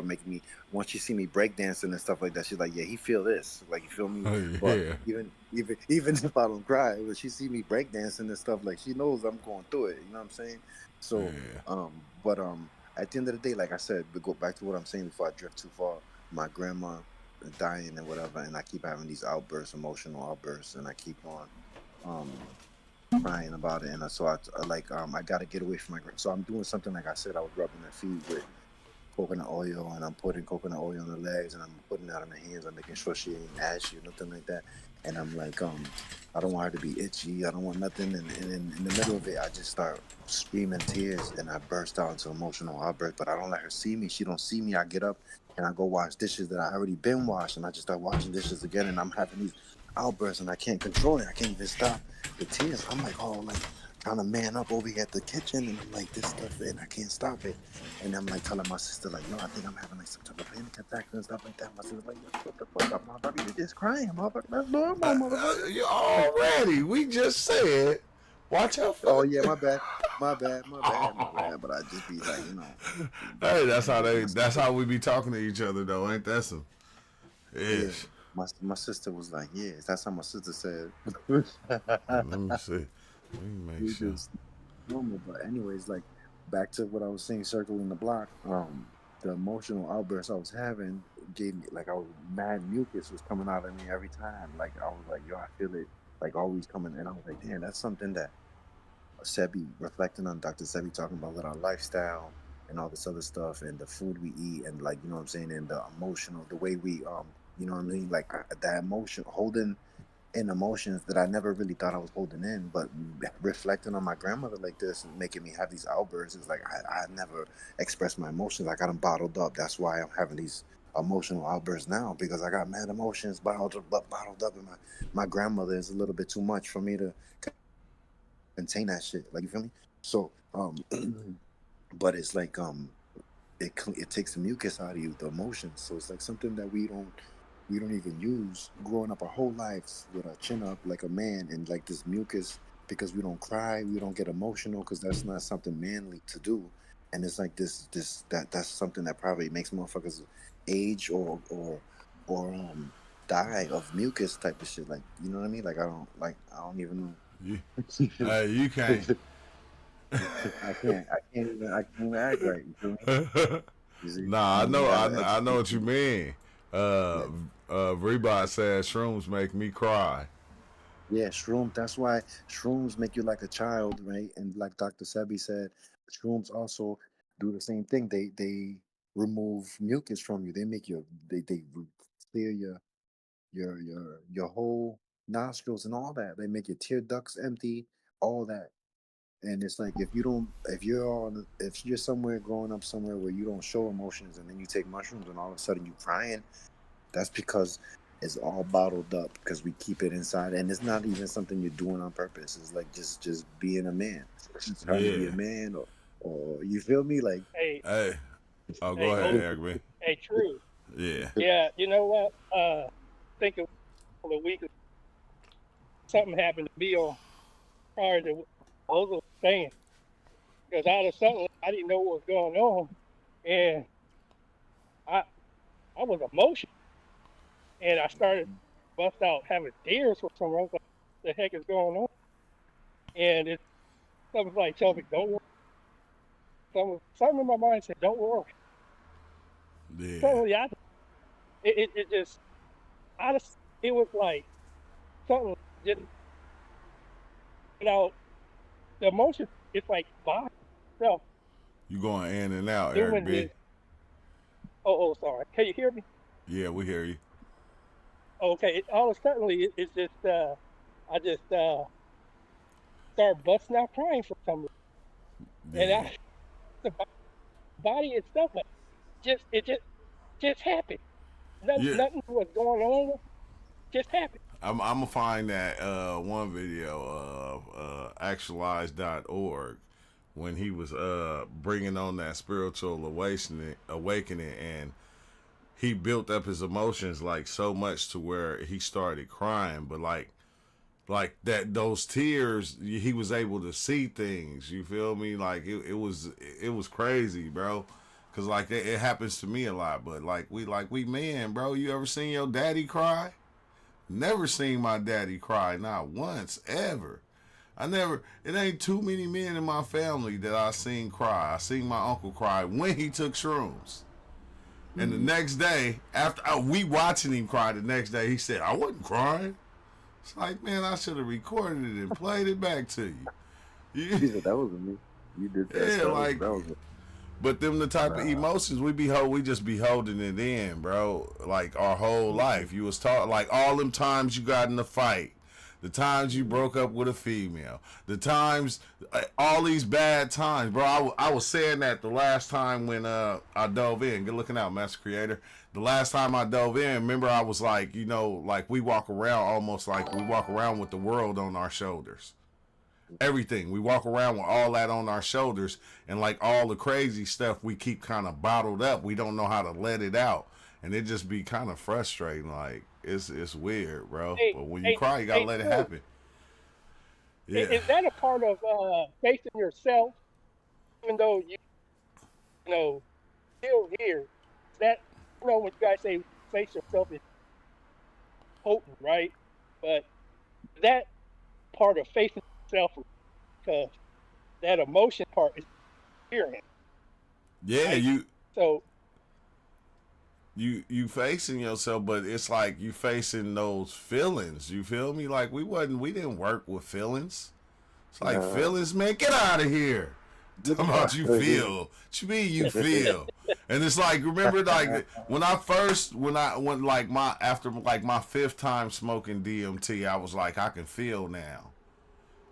start making me. Once she see me breakdancing and stuff like that, she's like, yeah, he feel this, like you feel me. Oh, But yeah. even if I don't cry, when she see me breakdancing and stuff, like she knows I'm going through it. You know what I'm saying? So, Yeah. but at the end of the day, like I said, we go back to what I'm saying before I drift too far. My grandma dying and whatever, and I keep having these outbursts, emotional outbursts, and I keep on um crying about it. And so I got to get away from my so I'm doing something like I said. I was rubbing her feet with coconut oil, and I'm putting coconut oil on her legs, and I'm putting that on her hands. I'm making sure she ain't ashy or nothing like that. And I'm like, I don't want her to be itchy. I don't want nothing. And in the middle of it, I just start screaming tears, and I burst out into emotional outburst. But I don't let her see me. She don't see me. I get up and I go wash dishes that I already been washed, and I just start washing dishes again. And I'm having these outbursts, and I can't control it. I can't even stop the tears. I'm like, oh, like trying to man up over here at the kitchen, and I'm like, this stuff, and I can't stop it. And I'm like telling my sister, like, yo, I think I'm having like some type of panic attack and stuff like that. My sister's like, yo, shut the fuck up, motherfucker. You're just crying, motherfucker. That's normal, motherfucker. You Like, already. We just said, watch out for oh the. yeah, my bad. My bad. But I just be like, Hey, you know, like my That's sister, how we be talking to each other, though. Ain't that some? yeah. Ish. My sister was like, yeah, that's how my sister said. Let me see. Let me make We sure. just normal. But anyways, like back to what I was saying, circling the block. The emotional outburst I was having gave me like I was mad mucus was coming out of me every time. Like I was like, yo, I feel it like always coming, and I was like, damn, that's something that Sebi reflecting on Dr. Sebi talking about with our lifestyle and all this other stuff and the food we eat and like you know what I'm saying and the emotional the way we you know what I mean like that emotion holding in emotions that I never really thought I was holding in, but reflecting on my grandmother like this and making me have these outbursts is like I never expressed my emotions. I got them bottled up. That's why I'm having these emotional outbursts now because I got mad emotions bottled up, and my grandmother is a little bit too much for me to contain that shit. Like you feel me? So but it's like it takes the mucus out of you, the emotions. So it's like something that we don't even use growing up our whole lives with our chin up like a man and like this mucus because we don't cry, we don't get emotional because that's not something manly to do. And it's like that's something that probably makes motherfuckers age or die of mucus type of shit. Like you know what I mean? I don't even You, know. you can't. I can't even act right. You feel me? You see? Nah, You gotta I know educate what you me. mean. Yeah. Rebot says shrooms make me cry. Yeah, shrooms. That's why shrooms make you like a child, right? And like Dr. Sebi said, shrooms also do the same thing. They remove mucus from you. They make you clear your whole nostrils and all that. They make your tear ducts empty, all that. And it's like if you're somewhere growing up somewhere where you don't show emotions and then you take mushrooms and all of a sudden you crying, that's because it's all bottled up because we keep it inside, and it's not even something you're doing on purpose. It's like just being a man, just trying to be a Yeah. man, or you feel me? Like Hey, Hey. Oh, go hey, ahead, oh, Eric B. hey, true. Yeah. Yeah, you know what? Think a couple of weeks something happened to me on prior to what I was saying because out of sudden I didn't know what was going on, and I I was emotional, and I started bust out having tears for some reason. I was like, what the heck is going on? And it's something like tell me don't worry. Something in my mind said don't worry. Yeah. Suddenly it just out of it was like something just you know the emotion. It's like body itself You going in and out, Eric doing B. this. Oh, sorry. Can you hear me? Yeah, we hear you. Okay. All of a sudden, it's just I just start busting out crying for some reason, and Yeah. the body itself like it just happened. Nothing, Yeah. nothing was going on. Just happened. I'm gonna find that one video of actualize.org when he was bringing on that spiritual awakening, and he built up his emotions like so much to where he started crying, but like that those tears he was able to see things, you feel me, like it was crazy, bro. Cause like it happens to me a lot, but like we men, bro. You ever seen your daddy cry? Never seen my daddy cry, not once, ever. I never. It ain't too many men in my family that I seen cry. I seen my uncle cry when he took shrooms, and the next day after we watching him cry, the next day he said I wasn't crying. It's like, man, I should have recorded it and played it back to you. He said that wasn't me. You did that. Yeah, stuff. like. That was But them the type of emotions we just be holding it in, bro. Like our whole life, you was taught like all them times you got in a fight, the times you broke up with a female, the times, all these bad times, bro. I was saying that the last time when I dove in. Good looking out, Master Creator. The last time I dove in, remember I was like, you know, like we walk around almost like we walk around with the world on our shoulders. Everything we walk around with all that on our shoulders, and like all the crazy stuff we keep kind of bottled up, we don't know how to let it out, and it just be kind of frustrating. Like it's weird, bro. But when you cry, you gotta let it happen. Yeah. Is that a part of facing yourself, even though you know still here? That, you know, when you guys say face yourself is potent, right? But that part of facing yourself, because that emotion part is hearing. Yeah, right? So you facing yourself, but it's like you facing those feelings. You feel me? Like we didn't work with feelings. It's like feelings, man, get out of here. Talking about you feel. What you mean you feel? And it's like, remember, like when like my fifth time smoking DMT, I was like, I can feel now.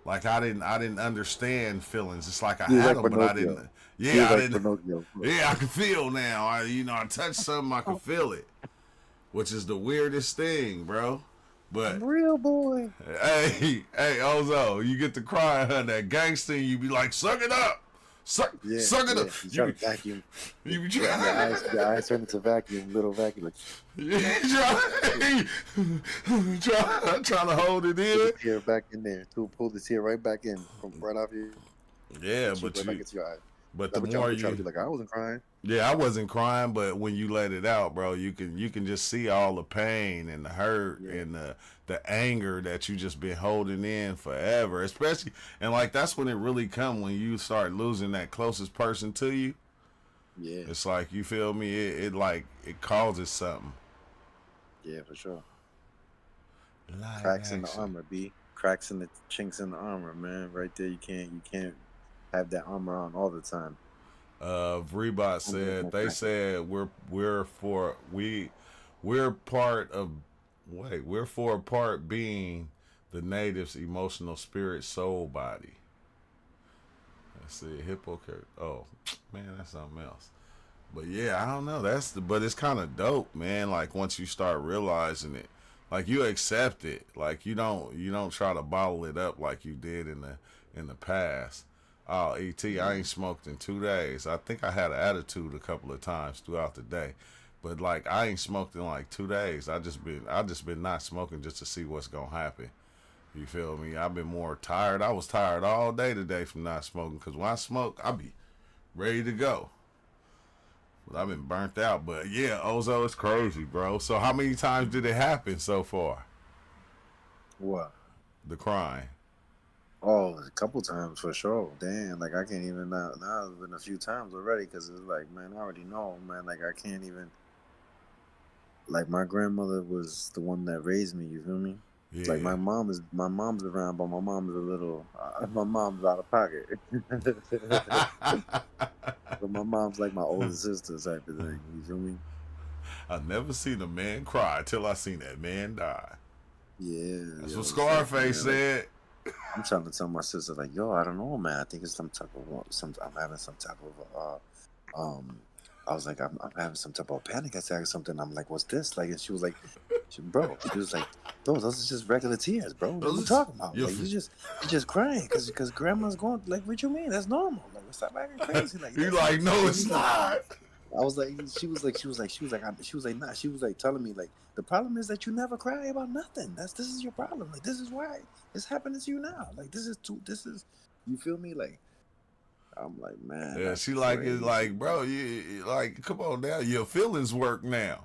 Like I didn't understand feelings. It's like I had them, but I didn't. Yeah, I didn't. Yeah, I can feel now. I touch something, I can feel it, which is the weirdest thing, bro. But real boy. Hey, Ozo, you get to cry, huh? That gangster, you be like, suck it up. Suck it up. You try to vacuum. You try. Your eyes turn into vacuum, little vacuum. Trying to hold it in. Pull the tear back in there. Pull the tear right back in, from right off your. Yeah, but right back into your eye. But the more you try to be like, I wasn't crying. Yeah, I wasn't crying, but when you let it out, bro, you can just see all the pain and the hurt and the anger that you just been holding in forever. Especially, and like that's when it really come, when you start losing that closest person to you. Yeah, it's like, you feel me? It causes something. Yeah, for sure. Live cracks action. in the armor, B. Cracks in the chinks in the armor, man. Right there, you can't have that armor on all the time. Vrebot said they said we're for a part being the native's emotional, spirit, soul, body. Let's see, oh man, that's something else. But yeah, I don't know. But it's kind of dope, man. Like once you start realizing it, like you accept it, like you don't try to bottle it up like you did in the past. Oh, E.T., I ain't smoked in 2 days. I think I had an attitude a couple of times throughout the day. But like I ain't smoked in like 2 days. I just been not smoking just to see what's gonna happen. You feel me? I've been more tired. I was tired all day today from not smoking, because when I smoke, I be ready to go. But I've been burnt out. But yeah, Ozo, it's crazy, bro. So how many times did it happen so far? What? The crying. Oh, a couple times for sure. Damn, like I can't even now. It's been a few times already, because it's like, man, I already know, man. Like I can't even. Like my grandmother was the one that raised me. You feel me? Yeah. Like my mom's around, but my mom's a little. My mom's out of pocket. But my mom's like my older sister type of thing. You feel me? I never seen a man cry till I seen that man die. Yeah, that's what Scarface said. I'm trying to tell my sister, like, yo, I don't know, man. I think it's some type of I'm having some type of I was like, I'm having some type of panic attack or something. I'm like, what's this? Like, and she was like, bro, those are just regular tears, bro. What are you talking about? Like, you just crying because grandma's going. Like, what you mean? That's normal. Like, stop acting crazy. Like, you like, no, it's not. I was like, she was like, nah. She was like telling me, like, the problem is that you never cry about nothing. This is your problem. Like, this is why it's happening to you now. Like, this is, you feel me? Like, I'm like, man, Yeah, that's she like it crazy. like, bro, like, come on now, your feelings work now.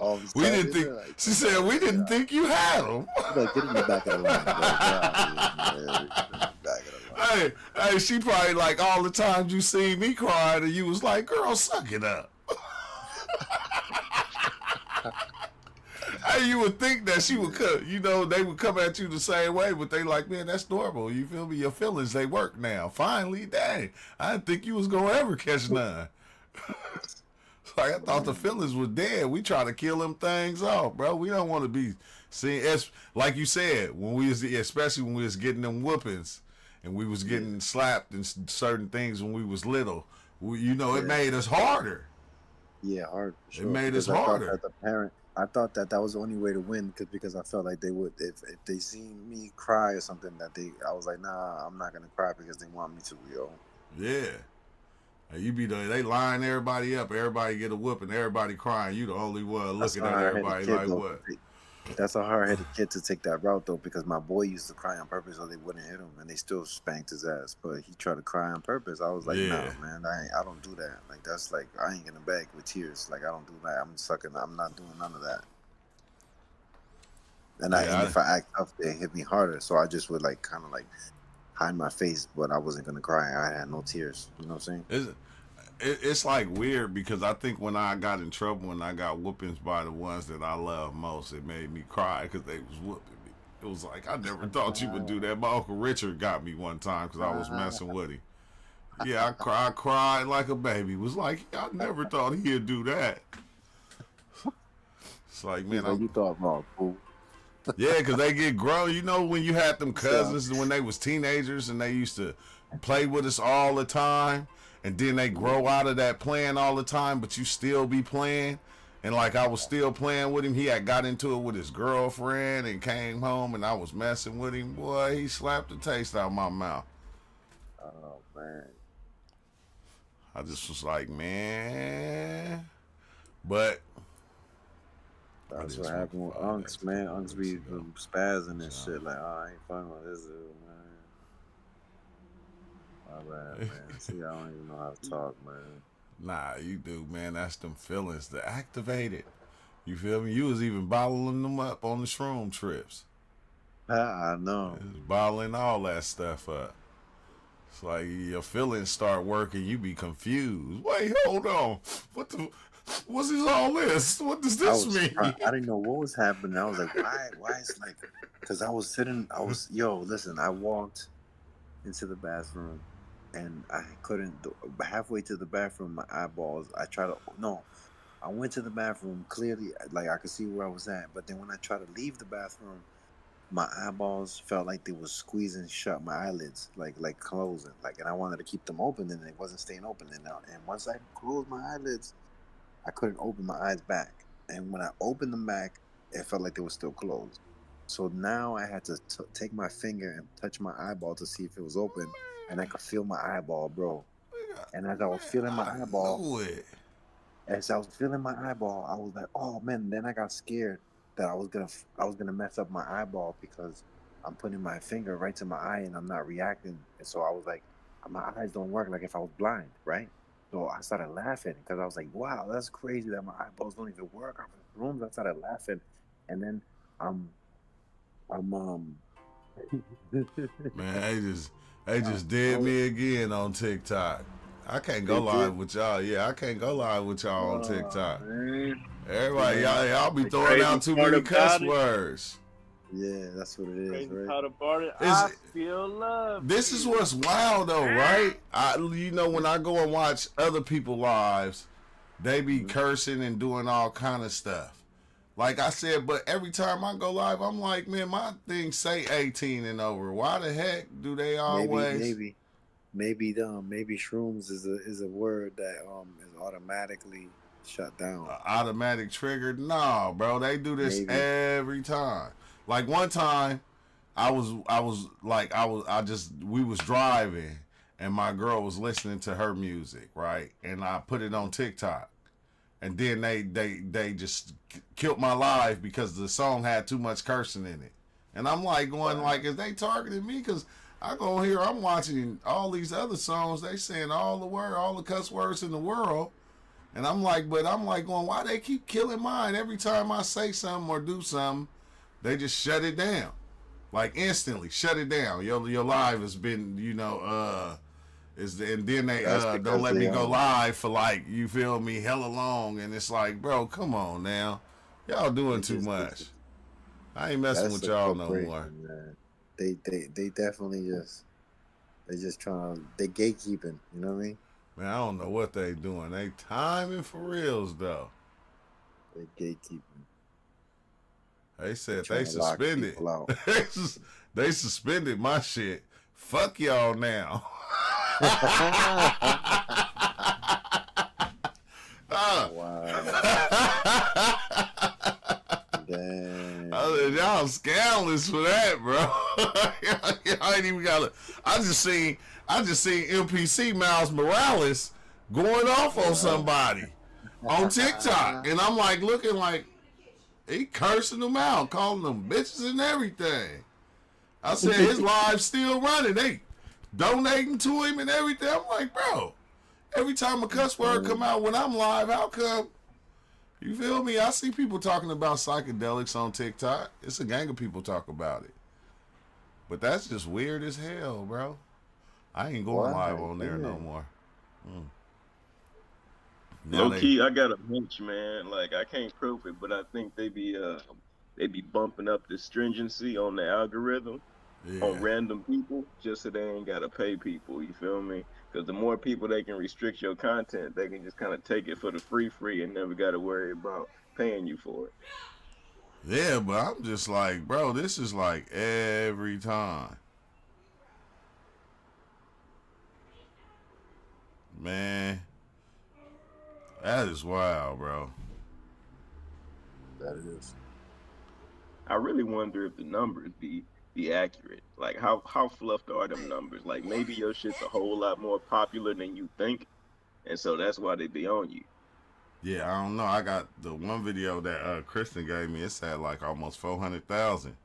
All of a We sudden, didn't think. they're like, She come said on, we man, didn't think you had them. you better get in the back of the line, bro. Get out of here, man. Get in the back of the line. Hey, she probably like all the times you seen me crying, and you was like, girl, suck it up. Hey, you would think that she would come, they would come at you the same way, but they like, man, that's normal. You feel me? Your feelings, they work now. Finally, dang, I didn't think you was gonna ever catch none. Like I thought the feelings was dead. We try to kill them things off, bro. We don't want to be seen. As like you said, when we was, especially when we was getting them whoopings, and we was getting slapped and certain things when we was little. It made us harder. Yeah, hard for sure. It made us Because I thought harder. that the parent, I thought that that was the only way to win, because I felt like they would, if they seen me cry or something, I was like, nah, I'm not gonna cry because they want me to, yo. Yeah. And you be there, they line everybody up, everybody get a whooping, everybody crying. You the only one That's looking a at hard-headed everybody kid like though. what? That's a hard-headed kid to take that route though, because my boy used to cry on purpose so they wouldn't hit him, and they still spanked his ass. But he tried to cry on purpose. I was like, nah, Yeah. man, I don't do that. Like that's like I ain't gonna beg with tears. Like I don't do that. I'm sucking. I'm not doing none of that. And Yeah, if I act tough, they hit me harder. So I just would like kind of like hide my face, but I wasn't gonna cry. I had no tears. You know what I'm saying? it's like weird because I think when I got in trouble, when I got whoopings by the ones that I love most, it made me cry because they was whooping me. It was like I never thought you would do that. My Uncle Richard got me one time because I was messing with him. Yeah, I cried like a baby. Was like I never thought he'd do that. It's like, man, Like you thought wrong, fool. yeah, because they get grown. You know, when you had them cousins when they was teenagers and they used to play with us all the time, and then they grow out of that playing all the time, but you still be playing. And like I was still playing with him. He had got into it with his girlfriend and came home, and I was messing with him. Boy, he slapped the taste out of my mouth. Oh man. I just was like, man. But That's what happened with Unks, man. Unks be spazzing and shit. Like, oh, I ain't fucking with this dude, man. My bad, man. See, I don't even know how to talk, man. Nah, you do, man. That's them feelings that activated. You feel me? You was even bottling them up on the shroom trips. I know. Bottling all that stuff up. It's like your feelings start working, you be confused. Wait, hold on. What's all this? What does this mean? I didn't know what was happening. I was like, why is like, because I was sitting, listen, I walked into the bathroom and I couldn't, halfway to the bathroom, my eyeballs, I went to the bathroom clearly, like I could see where I was at. But then when I tried to leave the bathroom, my eyeballs felt like they was squeezing shut, my eyelids, like closing, like, and I wanted to keep them open and it wasn't staying open. And once I closed my eyelids, I couldn't open my eyes back. And when I opened them back, it felt like they were still closed. So now I had to take my finger and touch my eyeball to see if it was open, and I could feel my eyeball, bro. And as I was feeling my eyeball, I was like, oh man. Then I got scared that I was gonna mess up my eyeball because I'm putting my finger right to my eye and I'm not reacting. And so I was like, my eyes don't work like if I was blind, right? So I started laughing because I was like, wow, that's crazy that my eyeballs don't even work off the rooms. I started laughing, and then I'm Man, they just did me again on TikTok. I can't go live with y'all. Yeah, I can't go live with y'all on TikTok. Man. Everybody, y'all be The throwing crazy out too part many about cuss it- words. Yeah, that's what it is, Crazy right? part about it, Is I it- feel love. This is what's wild though, right? When I go and watch other people lives, they be cursing and doing all kind of stuff. Like I said, but every time I go live, I'm like, man, my thing say 18 and over. Why the heck do they always? Maybe shrooms is a word that is automatically shut down. Automatic triggered? No, bro. They do this Maybe. every time. Like one time, we was driving and my girl was listening to her music, right? And I put it on TikTok. And then they just killed my life because the song had too much cursing in it. And I'm like going like, is they targeting me? Because I go here, I'm watching all these other songs. They saying all the cuss words in the world. And I'm like going, why they keep killing mine? Every time I say something or do something, they just shut it down. Like instantly, shut it down. Your live has been, and then they don't let me go live for like, you feel me, hella long. And it's like, bro, come on now. Y'all doing too much. I ain't messing with y'all no more. Man. They definitely just trying, they gatekeeping, you know what I mean? Man, I don't know what they doing. They timing for reals though. They gatekeeping. They said they suspended. They suspended my shit. Fuck y'all now. Wow. Damn. Y'all scandalous for that, bro. Y'all ain't even got. I just seen MPC Miles Morales going off on somebody on TikTok, and I'm like looking like he cursing them out, calling them bitches and everything. I said his live's still running. They donating to him and everything. I'm like, bro, every time a cuss word come out when I'm live, how come? You feel me? I see people talking about psychedelics on TikTok. It's a gang of people talk about it. But that's just weird as hell, bro. I ain't going live on there no more. Low key, I got a hunch, man. Like I can't prove it, but I think they be bumping up the stringency on the algorithm on random people just so they ain't gotta pay people. You feel me? Because the more people they can restrict your content, they can just kind of take it for the free and never gotta worry about paying you for it. Yeah, but I'm just like, bro, this is like every time. Man, that is wild, bro. That is. I really wonder if the numbers be accurate. Like how fluffed are them numbers? Like maybe your shit's a whole lot more popular than you think, and so that's why they be on you. Yeah, I don't know. I got the one video that Kristen gave me. It's at like almost 400,000,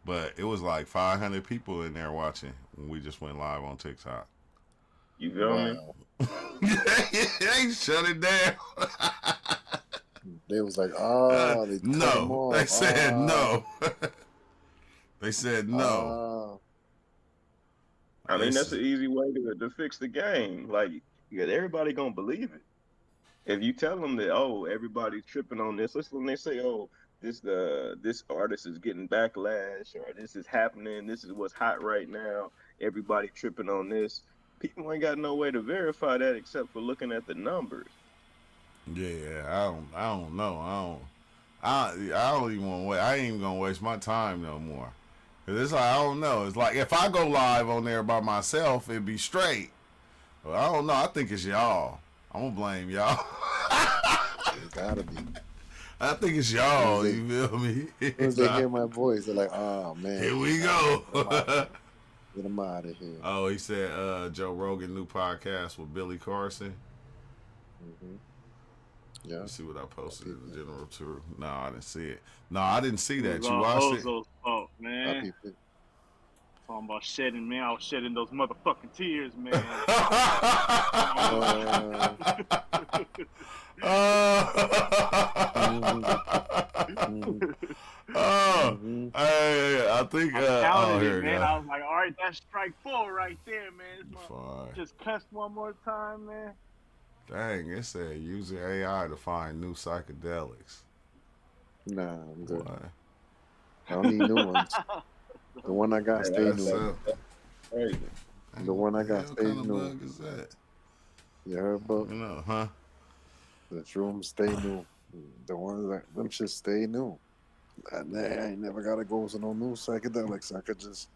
but it was like 500 people in there watching when we just went live on TikTok. You feel me? They shut it down. They was like, no. They said no. They said no. I mean, that's an easy way to fix the game. Like, everybody gonna believe it. If you tell them that, oh, everybody's tripping on this, let's when they say, oh, this artist is getting backlash, or this is happening, this is what's hot right now, everybody tripping on this. People ain't got no way to verify that except for looking at the numbers. Yeah, I don't know. I don't even want to wait. I ain't even gonna waste my time no more. Cause it's like I don't know. It's like if I go live on there by myself, it'd be straight. But I don't know. I think it's y'all. I'm gonna blame y'all. It gotta be. I think it's y'all. You feel me? Once they hear my voice, they're like, "Oh man, here we go." Get them out of here. Oh, he said Joe Rogan new podcast with Billy Carson. Mm-hmm. Yeah. Let's see what I posted in the general tour. No, I didn't see it. No, I didn't see that. You watched it? Fault, man. Talking about shedding, man. I was shedding those motherfucking tears, man. I think I counted it, man. I was like, all right, that's strike 4 right there, man. Just cussed one more time, man. Dang, it said using AI to find new psychedelics. Nah, I'm good. What? I don't need new ones. The one I got stayed new. The one I got stayed new. What bug is that? You heard about? No, huh? The shrooms stay new. The ones that them shit stay new. I ain't never gotta go to no new psychedelics. I could just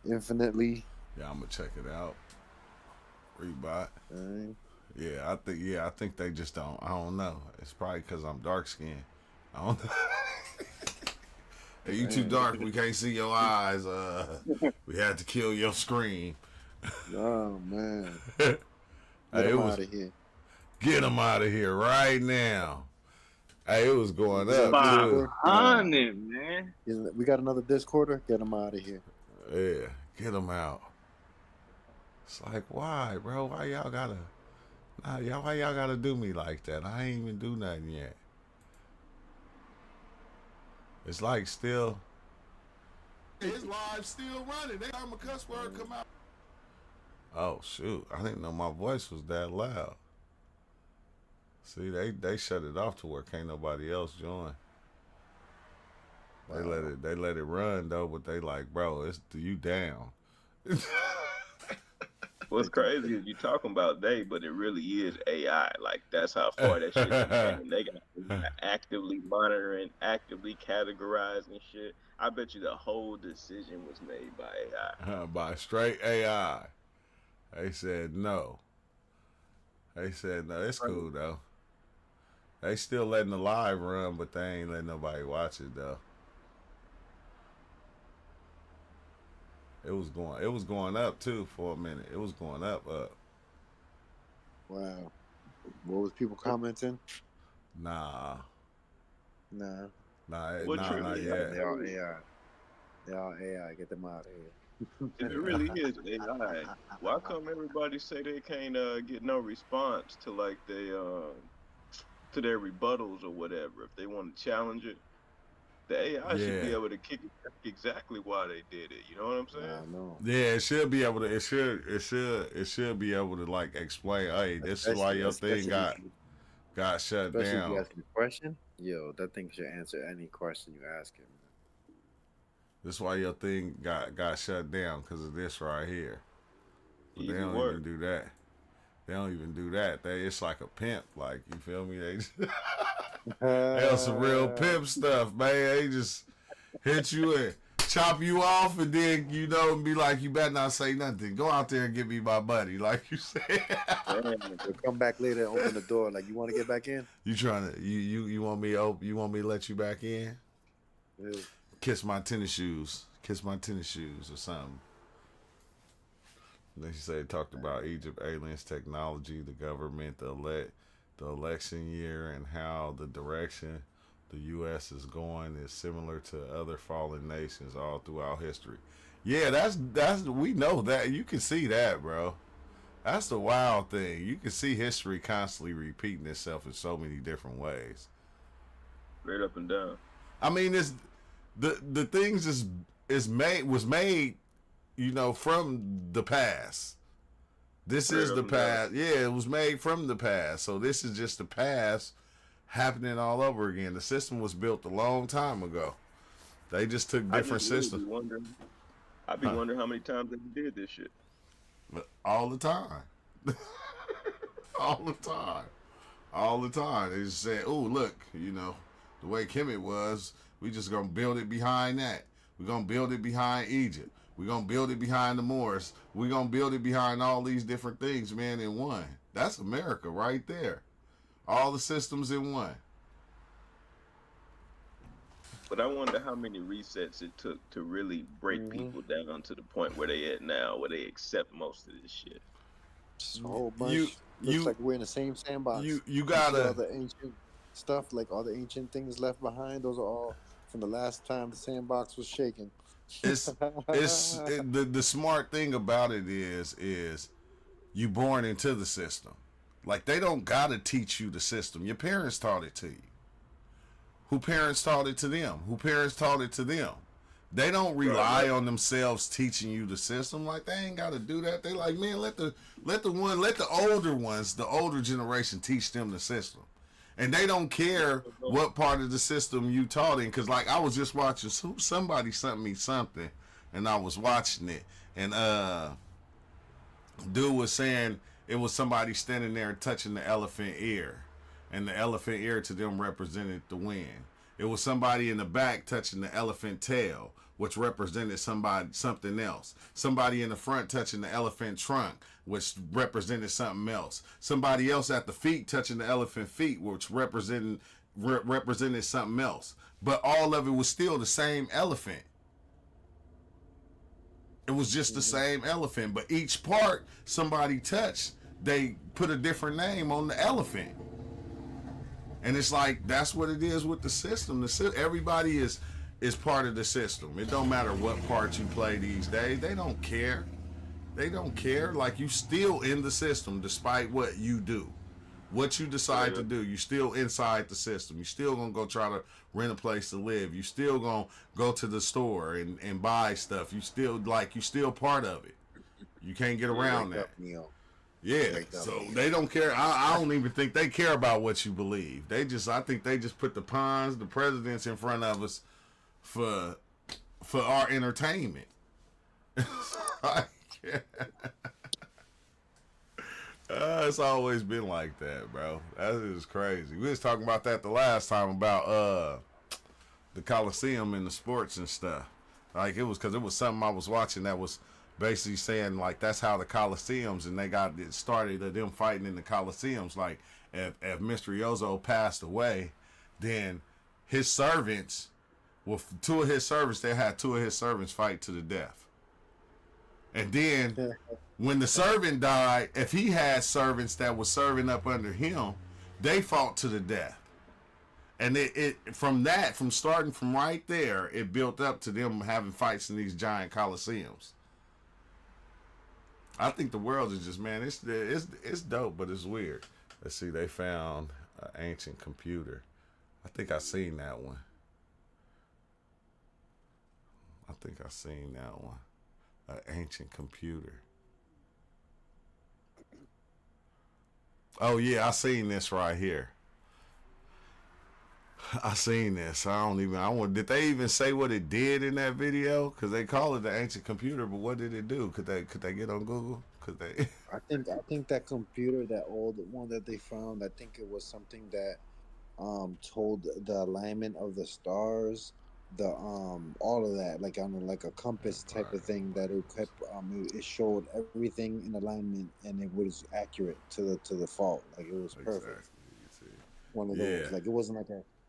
infinitely. Yeah, I'm gonna check it out. Rebot. Dang. Yeah, I think they just don't. I don't know. It's probably because I'm dark skinned. I don't know. Hey, you too dark. We can't see your eyes. We had to kill your scream. Oh man. Get him out of here. Get him out of here right now. Hey, it was going up. 500, man. We got another Discorder. Get him out of here. Yeah, get him out. It's like, why, bro? Why y'all gotta? Nah, y'all, why y'all gotta do me like that? I ain't even do nothing yet. It's like still. His live still running. They time a cuss word come out. Oh shoot! I didn't know my voice was that loud. See, they shut it off to where can't nobody else join. They let it run though, but they like, bro, it's you down. What's crazy is you talking about but it really is AI. Like that's how far that shit came. They got actively monitoring, actively categorizing shit. I bet you the whole decision was made by AI. By straight AI. They said no. It's cool though. They still letting the live run, but they ain't letting nobody watch it though. It was going up too for a minute. It was going up. Wow. What was people commenting? Nah. Nah. Not yet. They all AI. They all AI. Get them out of here. If it really is AI, why come everybody say they can't get no response to like to their rebuttals or whatever? If they want to challenge it, the AI should be able to kick exactly why they did it. You know what I'm saying? I know. Yeah, it should be able to. It should be able to like explain. Hey, this is why your thing got shut down. Especially if you ask a question, yo, that thing should answer any question you ask him. This is why your thing got shut down because of this right here. But they don't even do that. They don't even do that. It's like a pimp. Like, you feel me? They on some real pimp stuff, man. They just hit you and chop you off, and then and be like, you better not say nothing. Go out there and give me my money, like you said. They'll come back later and open the door. Like, you want to get back in? You trying to you want me You want me to let you back in? Yeah. Kiss my tennis shoes or something. Then she said talked about Egypt, aliens, technology, the government, the election year, and how the direction the U.S. is going is similar to other fallen nations all throughout history. Yeah, that's we know that. You can see that, bro. That's the wild thing. You can see history constantly repeating itself in so many different ways. Straight up and down. I mean, it's the things was made, from the past. This is the past. Yeah, it was made from the past. So this is just the past happening all over again. The system was built a long time ago. They just took different systems. I'd be wondering how many times they did this shit. All the time. All the time. All the time. They just said, oh, look, the way Kemet was, we just going to build it behind that. We're going to build it behind Egypt. We're going to build it behind the Moors. We're going to build it behind all these different things, man, in one. That's America right there. All the systems in one. But I wonder how many resets it took to really break people down to the point where they at now, where they accept most of this shit. Just a whole bunch. Looks like we're in the same sandbox. You gotta... all the ancient stuff, like all the ancient things left behind, those are all from the last time the sandbox was shaken. The smart thing about it is you born into the system. Like, they don't gotta teach you the system. Your parents taught it to you. Who parents taught it to them? Who parents taught it to them? They don't rely on themselves teaching you the system. Like, they ain't gotta do that. They like, man, let the older ones, the older generation, teach them the system. And they don't care what part of the system you taught in. Because, like, I was just watching, somebody sent me something, and I was watching it. And dude was saying it was somebody standing there touching the elephant ear. And the elephant ear to them represented the wind. It was somebody in the back touching the elephant tail, which represented something else. Somebody in the front touching the elephant trunk, which represented something else. Somebody else at the feet touching the elephant feet, which represented something else. But all of it was still the same elephant. It was just the same elephant, but each part somebody touched, they put a different name on the elephant. And it's like, that's what it is with the system. Everybody is part of the system. It don't matter what part you play these days. They don't care. They don't care. Like, you still in the system despite what you do. What you decide to do, you still inside the system. You still gonna go try to rent a place to live. You still gonna go to the store and buy stuff. You still part of it. You can't get around that. Yeah, so they don't care. I don't even think they care about what you believe. I think they just put the pawns, the presidents in front of us for our entertainment. It's always been like that, bro. That is crazy. We was talking about that the last time about the Coliseum and the sports and stuff. Like, it was because it was something I was watching that was basically saying, like, that's how the Coliseums, and they got it started of them fighting in the Coliseums. Like, if Mr. Yozo passed away, then his servants, well, two of his servants, they had two of his servants fight to the death. And then when the servant died, if he had servants that were serving up under him, they fought to the death. And it from starting from right there, it built up to them having fights in these giant coliseums. I think the world is just, man, it's dope, but it's weird. Let's see, they found an ancient computer. I think I seen that one. An ancient computer. Oh yeah, I seen this right here. I seen this. Did they even say what it did in that video? Because they call it the ancient computer, but what did it do? Could they get on Google? Could they? I think that computer, that old one that they found, I think it was something that told the alignment of the stars, the all of that, like on a compass type of thing, that it kept it showed everything in alignment, and it was accurate to the fault. Like, it was perfect. Exactly. One of those, like, it wasn't like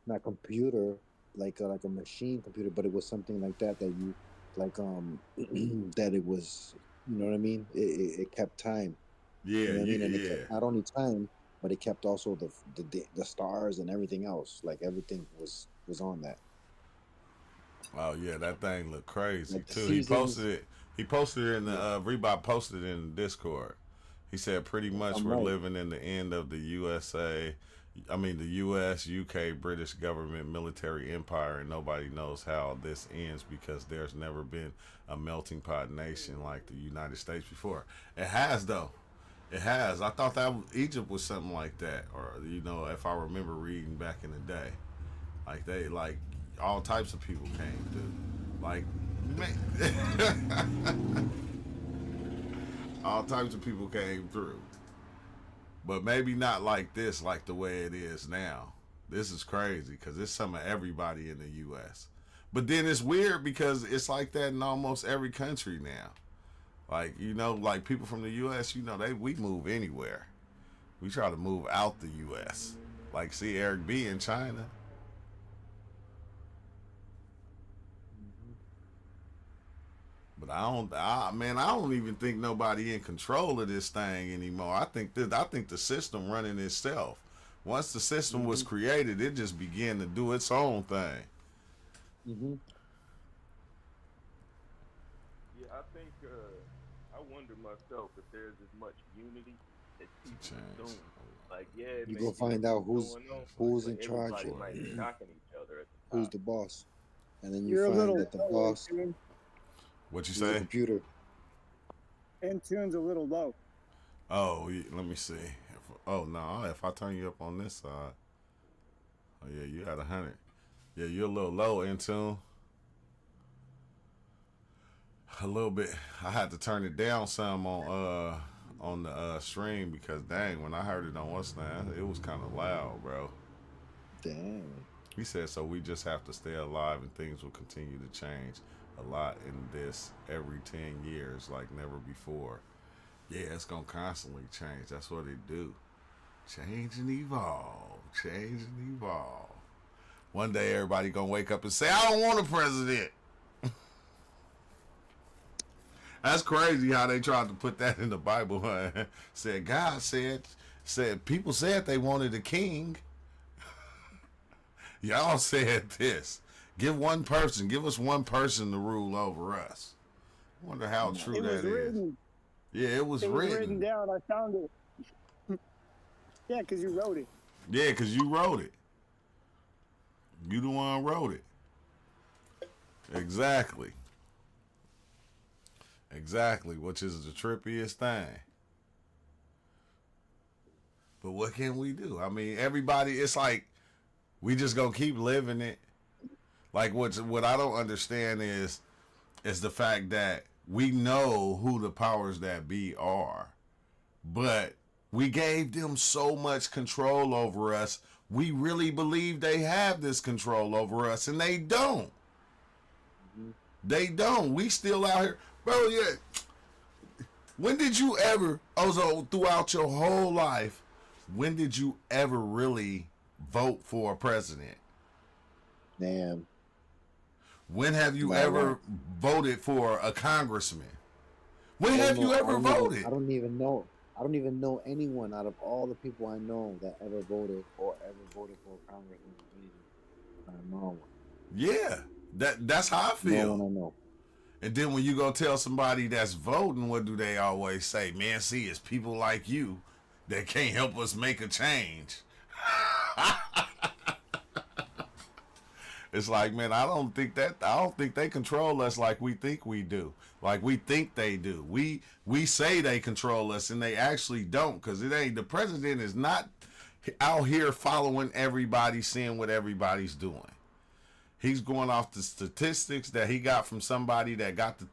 not computer, like a machine computer, but it was something like that you like that it was, you know what I mean? It kept time. Yeah, you know what I mean? And yeah. It kept not only time, but it kept also the stars and everything else. Like, everything was on that. Oh yeah, that thing looked crazy like too. He posted it in the Reebok posted it in the Discord. He said pretty much we're living in the end of the the US, UK, British government military empire, and nobody knows how this ends because there's never been a melting pot nation like the United States before. It has, though. It has. I thought that Egypt was something like that, or, if I remember reading back in the day, like all types of people came through, like, man, all types of people came through. But maybe not like this, like the way it is now. This is crazy because it's some of everybody in the U.S. But then it's weird because it's like that in almost every country now. Like, like people from the U.S., we move anywhere. We try to move out the U.S. Like, see Eric B. in China. But I don't even think nobody in control of this thing anymore. I think the system running itself. Once the system was created, it just began to do its own thing. Yeah, I think I wonder myself if there's as much unity as people assume. Like, yeah, you go find out who's in charge, knocking each other at the who's the boss, and then you find that the boss. What you say? Computer. Intune's a little low. Oh, let me see. If I turn you up on this side. Oh yeah, you had 100. Yeah, you're a little low, Intune. A little bit. I had to turn it down some on the stream because dang, when I heard it on what's now, it was kind of loud, bro. Damn. He said so. We just have to stay alive, and things will continue to change a lot in this every 10 years like never before. Yeah, it's gonna constantly change. That's what it do. Change and evolve. Change and evolve. One day everybody gonna wake up and say, I don't want a president. That's crazy how they tried to put that in the Bible. Huh? Said God said people said they wanted a king. Y'all said this. Give us one person to rule over us. I wonder how true that is. Yeah, it was written down. I found it. Yeah, because you wrote it. Yeah, because you wrote it. You the one who wrote it. Exactly. Exactly, which is the trippiest thing. But what can we do? I mean, everybody, it's like we just gonna keep living it. Like what I don't understand is the fact that we know who the powers that be are, but we gave them so much control over us. We really believe they have this control over us, and they don't. They don't. We still out here, bro. Yeah. When did you ever, Ozo, throughout your whole life, when did you ever really vote for a president? Damn. When have you ever voted for a congressman? When have you ever voted? I don't even know. I don't even know anyone out of all the people I know that ever voted for a congressman. I don't know. Yeah, that's how I feel. No one I know. And then when you go tell somebody that's voting, what do they always say? Man, see, it's people like you that can't help us make a change. It's like, man, I don't think they control us like we think we do. Like we think they do. We say they control us and they actually don't, because it ain't, the president is not out here following everybody, seeing what everybody's doing. He's going off the statistics that he got from somebody that got the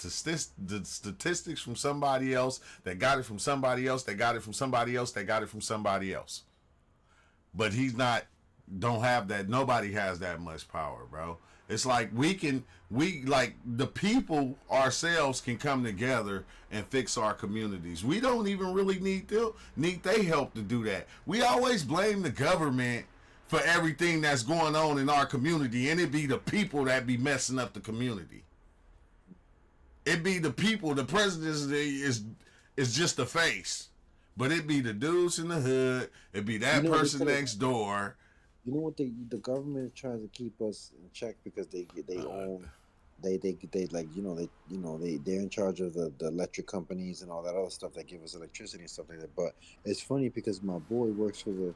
statistics from somebody else, that got it from somebody else, that got it from somebody else, that got it from somebody else. But he's not, don't have that. Nobody has that much power, bro. It's like like the people ourselves can come together and fix our communities. We don't even really need they help to do that. We always blame the government for everything that's going on in our community, and it be the people that be messing up the community. It be the people. The president is just the face, but it be the dudes in the hood. It be that person next door. You know what the government tries to keep us in check because they own they're in charge of the electric companies and all that other stuff that give us electricity and stuff like that. But it's funny because my boy works for the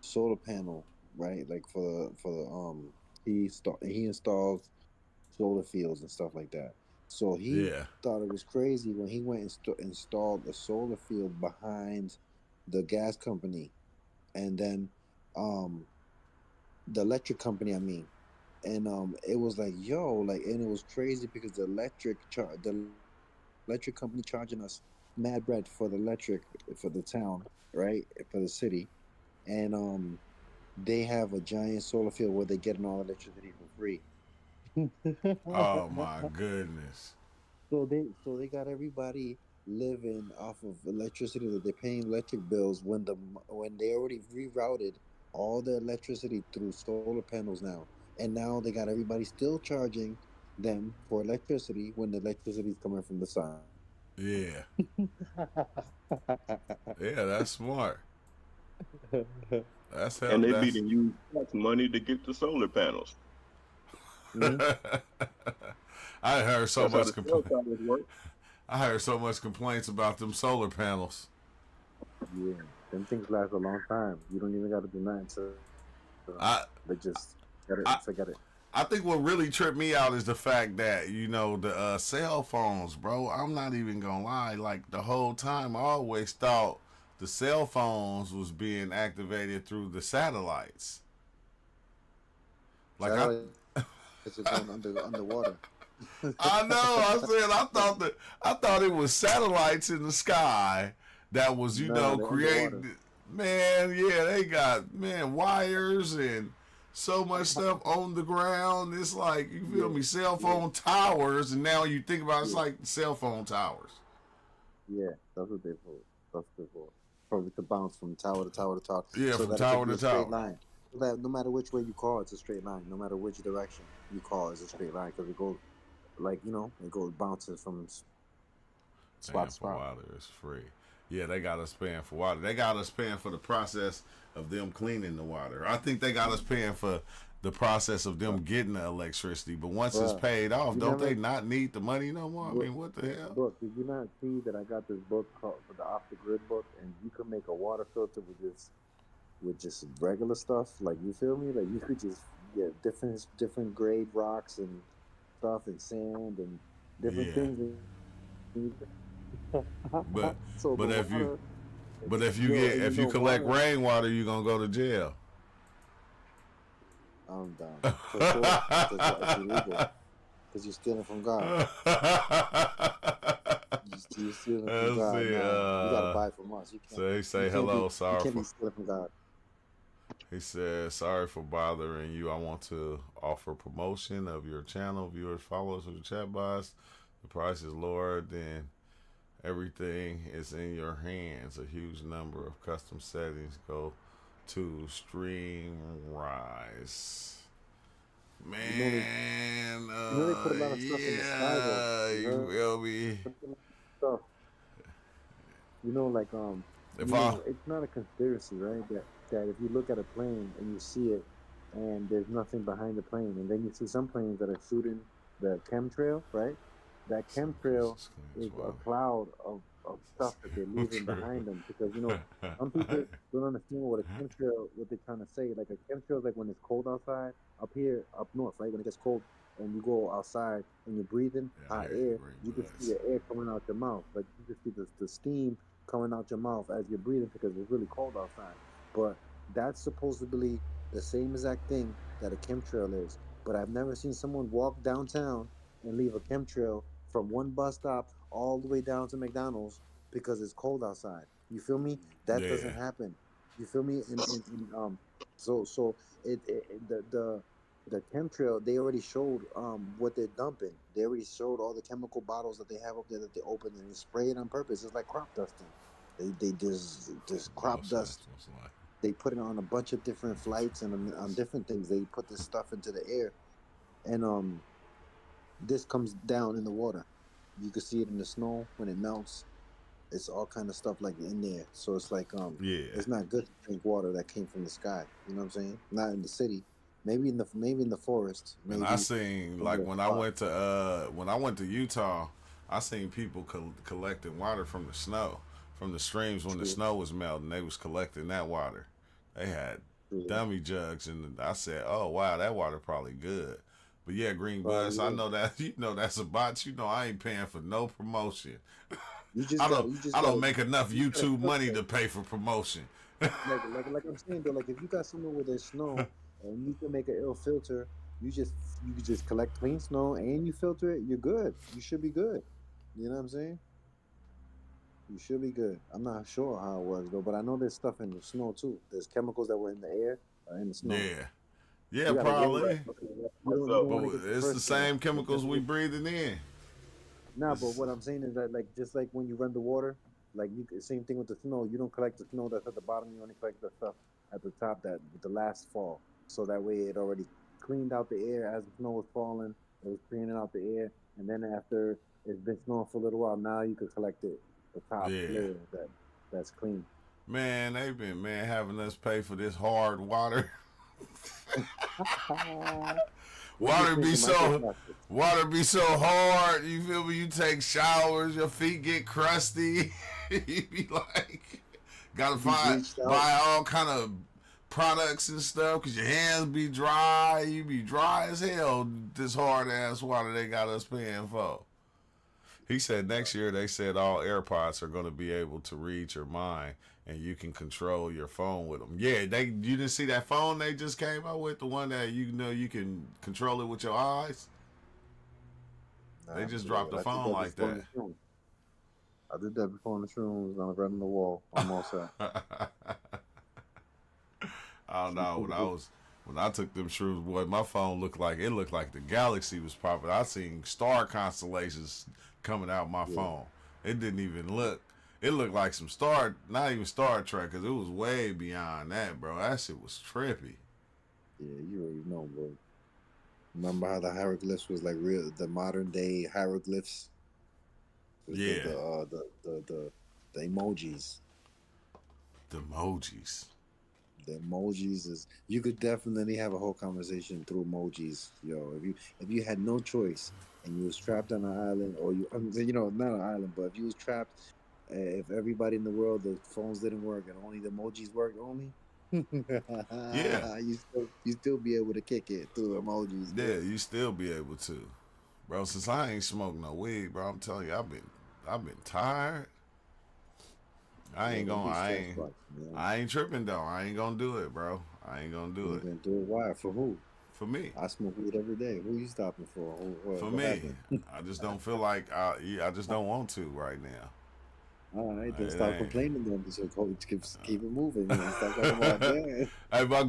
solar panel, right? Like for the he installs solar fields and stuff like that. So he thought it was crazy when he went and installed a solar field behind the gas company, and then the electric company, I mean, and it was like, yo, like, and it was crazy because the electric company charging us mad bread for the electric for the town, right, for the city, and they have a giant solar field where they're getting all electricity for free. Oh my goodness! So they got everybody living off of electricity that they're paying electric bills when they already rerouted all the electricity through solar panels now, and now they got everybody still charging them for electricity when the electricity is coming from the sun. Yeah. Yeah, that's smart. That's how. And they be to use tax money to get the solar panels. I heard so much I heard so much complaints about them solar panels. Yeah, them things last a long time. You don't even got to do nothing. So they just forget it. I think what really tripped me out is the fact that, the cell phones, bro. I'm not even gonna lie. Like the whole time, I always thought the cell phones was being activated through the satellites. Like it's going underwater. I know. I thought it was satellites in the sky that was, creating. Man, yeah, they got wires and so much stuff on the ground. It's like, you feel me, cell phone towers, and now you think about it, it's like cell phone towers. Yeah, that's what they for. That's what they for. Probably to bounce from tower to tower to tower. Yeah, so from tower to tower. Line. So that no matter which way you call, it's a straight line. No matter which direction you call, it's a straight line because it goes, bounces from spot to spot. Water is free. Yeah, they got us paying for water. They got us paying for the process of them cleaning the water. I think they got us paying for the process of them getting the electricity. But once it's Bruh, paid off, you don't never, they not need the money no more? I book, mean, what the hell? book, did you not see that I got this book called the Off the Grid book, and you can make a water filter with just regular stuff. Like, you feel me? Like, you could just get different grade rocks and stuff and sand and different Yeah. things. But So the but if you water, but if you yo, get and if you collect water, rainwater, you gonna go to jail. I'm down for sure. Because it's illegal. Because you're stealing from God. You're stealing from Let's God. see. Nah, you gotta buy from us. You can't. So he You say can't hello. be. You Sorry can't for. be stealing from God. He said sorry for bothering you. I want to offer promotion of your channel. Viewers, followers of the chat box. The price is lower than everything is in your hands. A huge number of custom settings go to Stream Rise. Man, You know they put a lot of stuff in the sky though. yeah, you will be. Stuff. You know, like If you I, know, it's not a conspiracy, right? That if you look at a plane and you see it, and there's nothing behind the plane, and then you see some planes that are shooting the chemtrail, right? That chemtrail is a cloud of stuff that they're leaving behind them, because you know some people don't understand what a chemtrail, what they're trying to say. Like a chemtrail is like when it's cold outside, up here, up north, right? When it gets cold and you go outside and you're breathing hot air, you can see the air coming out your mouth. Like you can see the steam coming out your mouth as you're breathing because it's really cold outside. But that's supposedly the same exact thing that a chemtrail is. But I've never seen someone walk downtown and leave a chemtrail from one bus stop all the way down to McDonald's because it's cold outside. You feel me? That doesn't happen. You feel me? So the chemtrail, they already showed what they're dumping. They already showed all the chemical bottles that they have up there that they open and they spray it on purpose. It's like crop dusting. They just crop dust. They put it on a bunch of different flights and on different things. They put this stuff into the air, and this comes down in the water. You can see it in the snow when it melts. It's all kind of stuff like in there. So it's like it's not good to drink water that came from the sky. You know what I'm saying? Not in the city. Maybe in the forest. Maybe. And I seen like when I went to Utah, I seen people collecting water from the snow, from the streams when the snow was melting. They was collecting that water. They had dummy jugs, and I said, "Oh wow, that water probably good." But yeah, Green Bus, I know that that's a bot. You know, I ain't paying for no promotion. I don't make enough YouTube money to pay for promotion. like I'm saying though, like if you got somewhere where there's snow and you can make an ill filter, you could just collect clean snow and you filter it, you're good. You should be good. You know what I'm saying? You should be good. I'm not sure how it works though, but I know there's stuff in the snow too. There's chemicals that were in the air in the snow. Yeah, probably. But it's the same chemicals we breathing in. Nah, but what I'm saying is that like just like when you run the water, like same thing with the snow. You don't collect the snow that's at the bottom. You only collect the stuff at the top that with the last fall. So that way it already cleaned out the air as the snow was falling. It was cleaning out the air, and then after it's been snowing for a little while, now you can collect it the top layer that's clean. Man, they've been having us pay for this hard water. Water be so hard. You feel me? You take showers, your feet get crusty. You be like, gotta buy all kind of products and stuff because your hands be dry. You be dry as hell. This hard ass water they got us paying for. He said next year they said all AirPods are going to be able to read your mind and you can control your phone with them. Yeah, you didn't see that phone they just came out with, the one that you can control it with your eyes. They just dropped the phone like that. I did that before in the shrooms. I read on the wall. I'm all set. I don't know. When I took them shrooms, boy, my phone looked like the galaxy was popping. I seen star constellations coming out my phone. It didn't even look. It looked like some not even Star Trek, because it was way beyond that, bro. That shit was trippy. Yeah, you already know, bro. Remember how the hieroglyphs was like real, the modern day hieroglyphs? Yeah. The emojis. The emojis. The emojis is you could definitely have a whole conversation through emojis, yo. If you had no choice and you was trapped on an island, or not an island, but if you was trapped, if everybody in the world the phones didn't work and only the emojis worked only, Yeah, you still be able to kick it through emojis. yeah, you still be able to, bro. Since I ain't smoked no weed, bro, I'm telling you, I've been tired. I ain't tripping though. I ain't gonna do it, bro. I ain't gonna do it. Gonna do it? Why? For who? For me. I smoke weed every day. Who you stopping for? For me. I just don't feel like I just don't want to right now. All right, then stop complaining then. So keep it moving. Man. Stop talking about that. Hey, my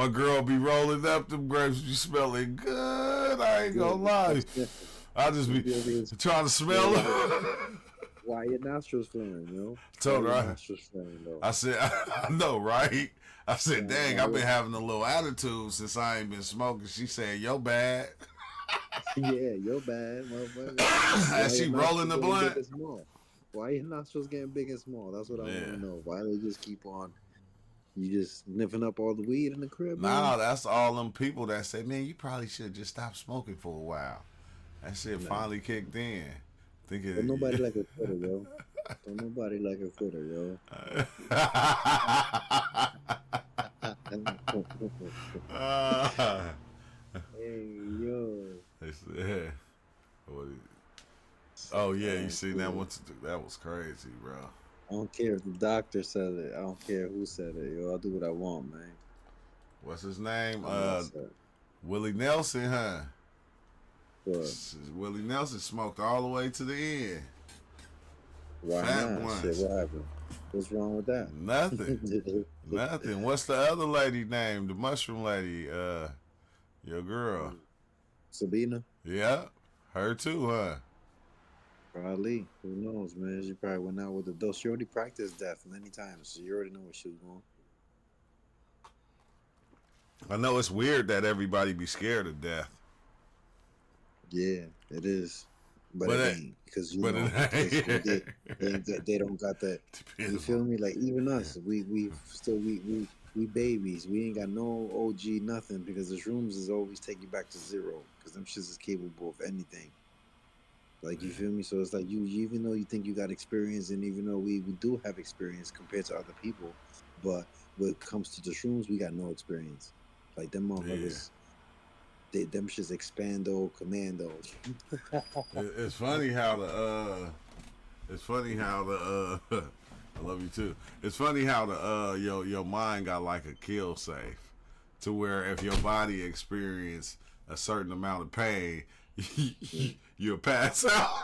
girl be rolling up. Them grapes be smelling good. I ain't gonna lie. I just be trying to smell it. Why your nostrils flaring, yo? Told her I said, I know, right? I said, dang, I've been having a little attitude since I ain't been smoking. She said, yo bad. Yeah, yo bad, motherfucker. And she rolling the blunt. Why your nostrils getting big and small? That's what I want to know. Why they just keep on? You just sniffing up all the weed in the crib? Nah, that's all them people that say, man, you probably should just stop smoking for a while. That shit finally kicked in. Don't nobody like a quitter, yo. Don't nobody like a quitter, yo. Hey, yo. Oh yeah, you see that one? That was crazy, bro. I don't care if the doctor said it. I don't care who said it, yo. I'll do what I want, man. What's his name? Willie Nelson, huh? Willie Nelson smoked all the way to the end. Why not? Shit, what happened? What's wrong with that? Nothing. Nothing. What's the other lady name? The mushroom lady? Your girl. Sabina? Yeah. Her too, huh? Probably. Who knows, man? She probably went out with the dose. She already practiced death many times. So you already know what she was going. I know it's weird that everybody be scared of death. Yeah, it is, but it ain't because they don't got that. You feel me? Like even us, we babies. We ain't got no OG nothing because the shrooms is always take you back to zero because them shits is capable of anything. Like you feel me? So it's like you even though you think you got experience, and even though we do have experience compared to other people, but when it comes to the shrooms, we got no experience. Like them motherfuckers. Them shits expando commando. It's funny how the I love you too. It's funny how the your mind got like a kill safe to where if your body experience a certain amount of pain, you'll pass out.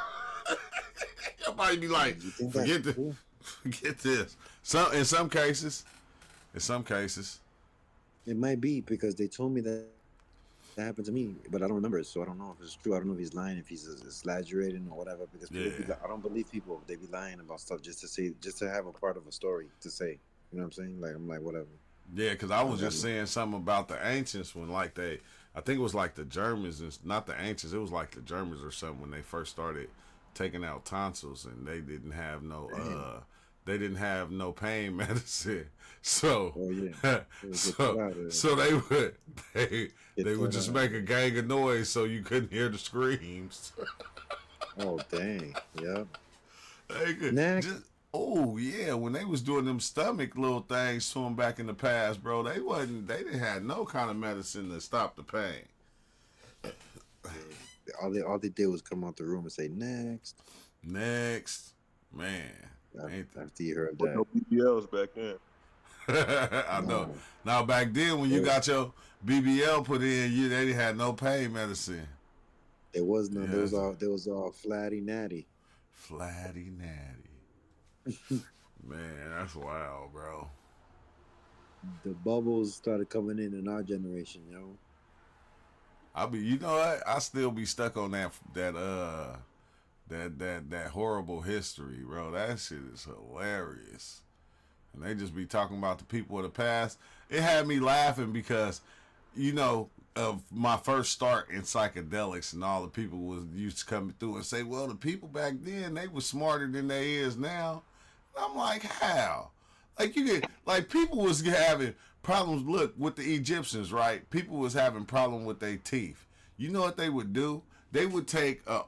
Your body be like, forget this. In some cases, it might be because they told me that happened to me, but I don't remember it, so I don't know if it's true. I don't know if he's lying, if he's exaggerating or whatever. Because I don't believe people. They be lying about stuff just to have a part of a story to say. You know what I'm saying? Like I'm like whatever. Yeah, because I was just saying something about the ancients when I think it was like the Germans, and not the ancients. It was like the Germans or something when they first started taking out tonsils, and they didn't have no pain medicine. So, so they would just make a gang of noise so you couldn't hear the screams. Oh dang! Yep. Oh yeah, when they was doing them stomach little things to them back in the past, bro, they didn't have no kind of medicine to stop the pain. All they did was come out the room and say next, man. After you heard that, no BBLs back then. I know. Now back then, when you got your BBL put in, they had no pain medicine. It was none. Yeah. There was all flatty natty. Man, that's wild, bro. The bubbles started coming in our generation, yo. You know what? I still be stuck on that horrible history, bro. That shit is hilarious. And they just be talking about the people of the past. It had me laughing because, of my first start in psychedelics, and all the people used to come through and say, well, the people back then, they were smarter than they is now. And I'm like, how? Like people was having problems. Look, with the Egyptians, right? People was having problem with their teeth. You know what they would do? They would take a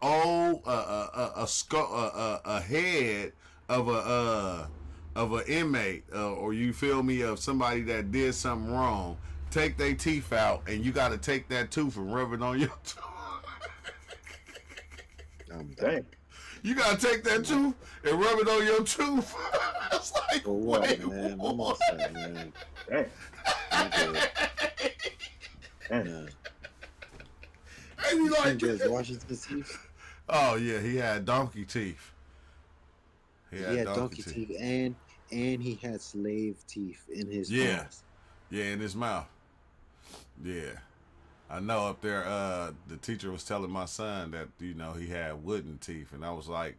head of an inmate, or you feel me, of somebody that did something wrong. Take their teeth out, and you got to take that tooth and rub it on your tooth. Dang. You gotta take that tooth and rub it on your tooth. It's like, For what, wait, man? what? What am I saying, man? Dang. I'm good. Dang. Nah. And you You like, think George Washington's teeth? oh yeah, he had donkey teeth. He had donkey teeth, and he had slave teeth in his Yeah. mouth. Yeah, in his mouth. Yeah. I know up there, the teacher was telling my son that, you know, he had wooden teeth, and I was like,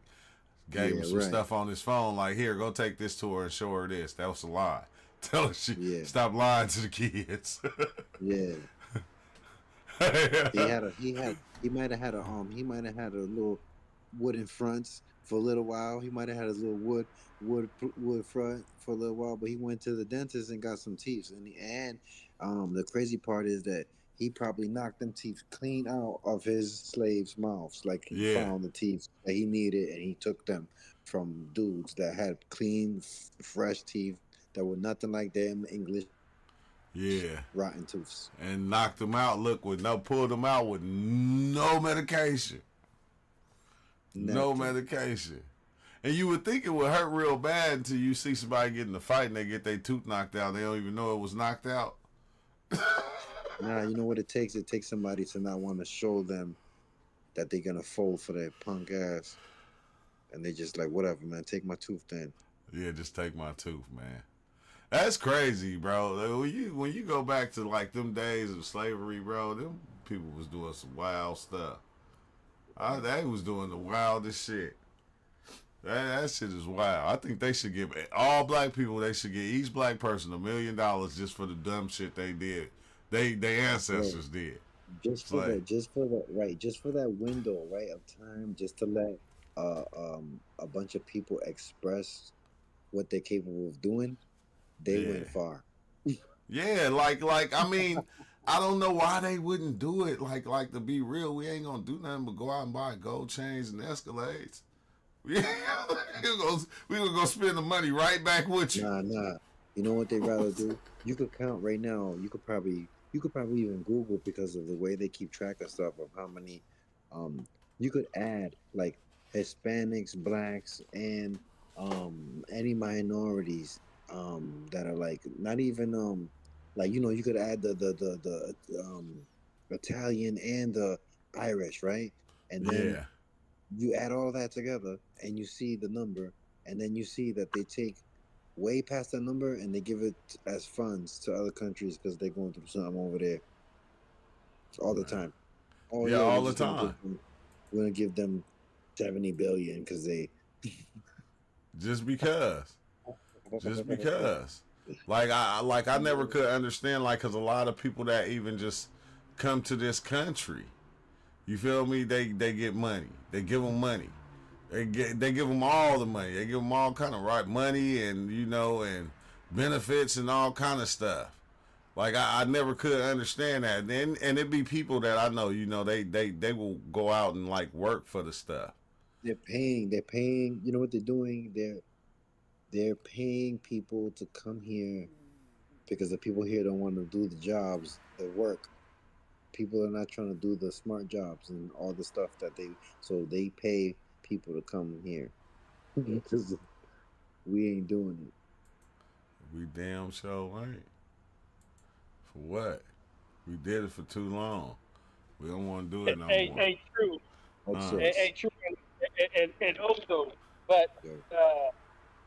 gave him some stuff on his phone, like, here, go take this to her and show her this. That was a lie. Tell her stop lying to the kids. Yeah. He might have had a little wooden fronts for a little while. He might have had his little wood front for a little while, but he went to the dentist and got some teeth. And the crazy part is that he probably knocked them teeth clean out of his slaves' mouths. Like he found the teeth that he needed, and he took them from dudes that had clean, fresh teeth that were nothing like them English. Yeah. Rotten tooths. And knocked them out. Look, pulled them out with no medication. No medication. And you would think it would hurt real bad until you see somebody get in a fight and they get their tooth knocked out. They don't even know it was knocked out. Nah, you know what it takes? It takes somebody to not want to show them that they're gonna fold for their punk ass, and they just like, whatever, man. Take my tooth then. Yeah, just take my tooth, man. That's crazy, bro. Like, when you go back to like them days of slavery, bro, them people was doing some wild stuff. They was doing the wildest shit. That shit is wild. I think they should give all black people. They should give each black person $1 million just for the dumb shit they did. They ancestors did. Just for that window, right, of time, just to let a bunch of people express what they're capable of doing. They went far. Yeah, like I mean, I don't know why they wouldn't do it. Like to be real, we ain't gonna do nothing but go out and buy gold chains and Escalades. We gonna go spend the money right back with you. Nah. You know what they'd rather do? You could count right now. You could probably even Google, because of the way they keep track of stuff, of how many. You could add like Hispanics, blacks, and any minorities that are like not even like, you know, you could add the Italian and the Irish, right? And then you add all that together and you see the number, and then you see that they take way past that number and they give it as funds to other countries because they're going through something over there all the time. All the time. We're gonna give them 70 billion because they just because. Like I never could understand, like, because a lot of people that even just come to this country, you feel me, they get money. They give them money. They give them all the money. They give them all kind of money and, you know, and benefits and all kind of stuff. Like I never could understand that. And it'd be people that I know, you know, they will go out and like work for the stuff. They're paying. You know what they're doing? They're paying people to come here because the people here don't want to do the jobs, the work. People are not trying to do the smart jobs and all the stuff so they pay people to come here because we ain't doing it. We damn sure ain't. For what? We did it for too long. We don't want to do it no more. Ain't true. Ain't true. And also, but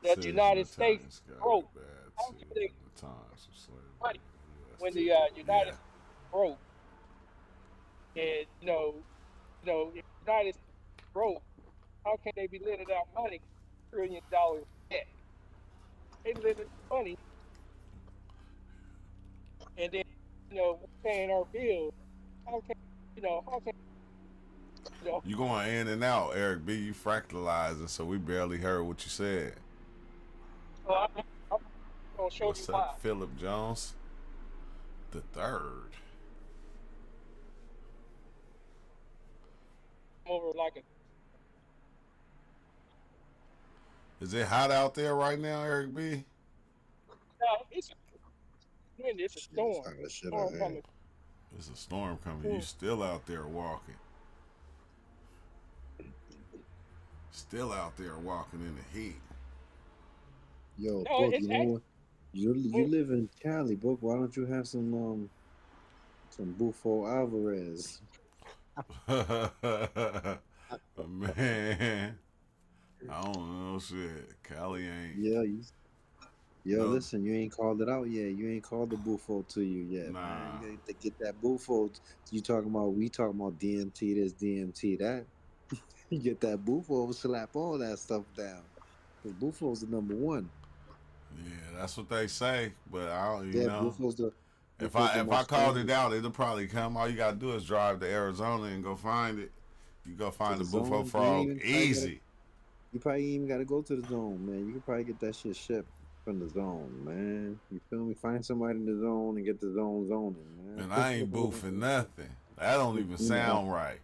the United States broke. When the United States broke, and you know, if the United States broke, how can they be lending out money, $1 trillion debt? They lending money, and then paying our bills. How can you going in and out, Eric B? You fractalizing, so we barely heard what you said. I'm gonna show What's you up, why. Philip Jones? The 3rd. Over like a. Is it hot out there right now, Eric B? No, it's windy. It's a storm. Storm coming. It's a storm coming. You still out there walking. Still out there walking in the heat. Yo, Book, you know what? You live in Cali, Book. Why don't you have some Bufo Alvarez? Man, I don't know shit. Cali ain't. Yeah, listen, you ain't called it out yet. You ain't called the Bufo to you yet, Nah. man. You got to get that Bufo. We talking about DMT this, DMT that. You get that Bufo, slap all that stuff down. Because Bufo's the number one. Yeah, that's what they say, but I don't. You know, Bufo's the. If I called it out, it'll probably come. All you gotta do is drive to Arizona and go find it. You go find the Bufo frog easy. You probably even gotta go to the zone, man. You can probably get that shit shipped from the zone, man. You feel me? Find somebody in the zone and get the zone zoning, man. And I ain't boofing nothing. That don't even sound right.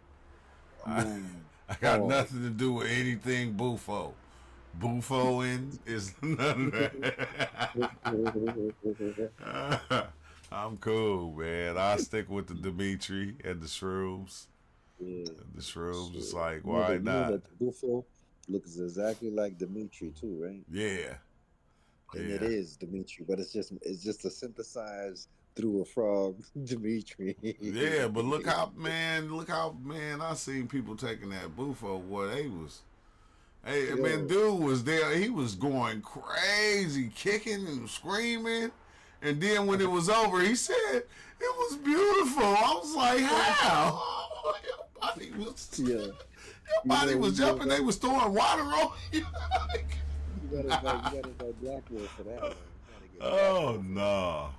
I got nothing to do with anything Bufo. Bufoing is none of that. I'm cool, man. I stick with the Dimitri and the shrooms. Yeah. The shrooms, it's like, why not? You know that the Bufo looks exactly like Dimitri too, right? Yeah. And it is Dimitri, but it's just a synthesized through a frog Dimitri. Yeah, but look how man, I seen people taking that Bufo. What they was, hey, man, dude was there. He was going crazy, kicking and screaming, and then when it was over, he said it was beautiful. I was like, how? Your body was jumping. They was throwing water on you. You gotta go Blackwood for that one. Oh no.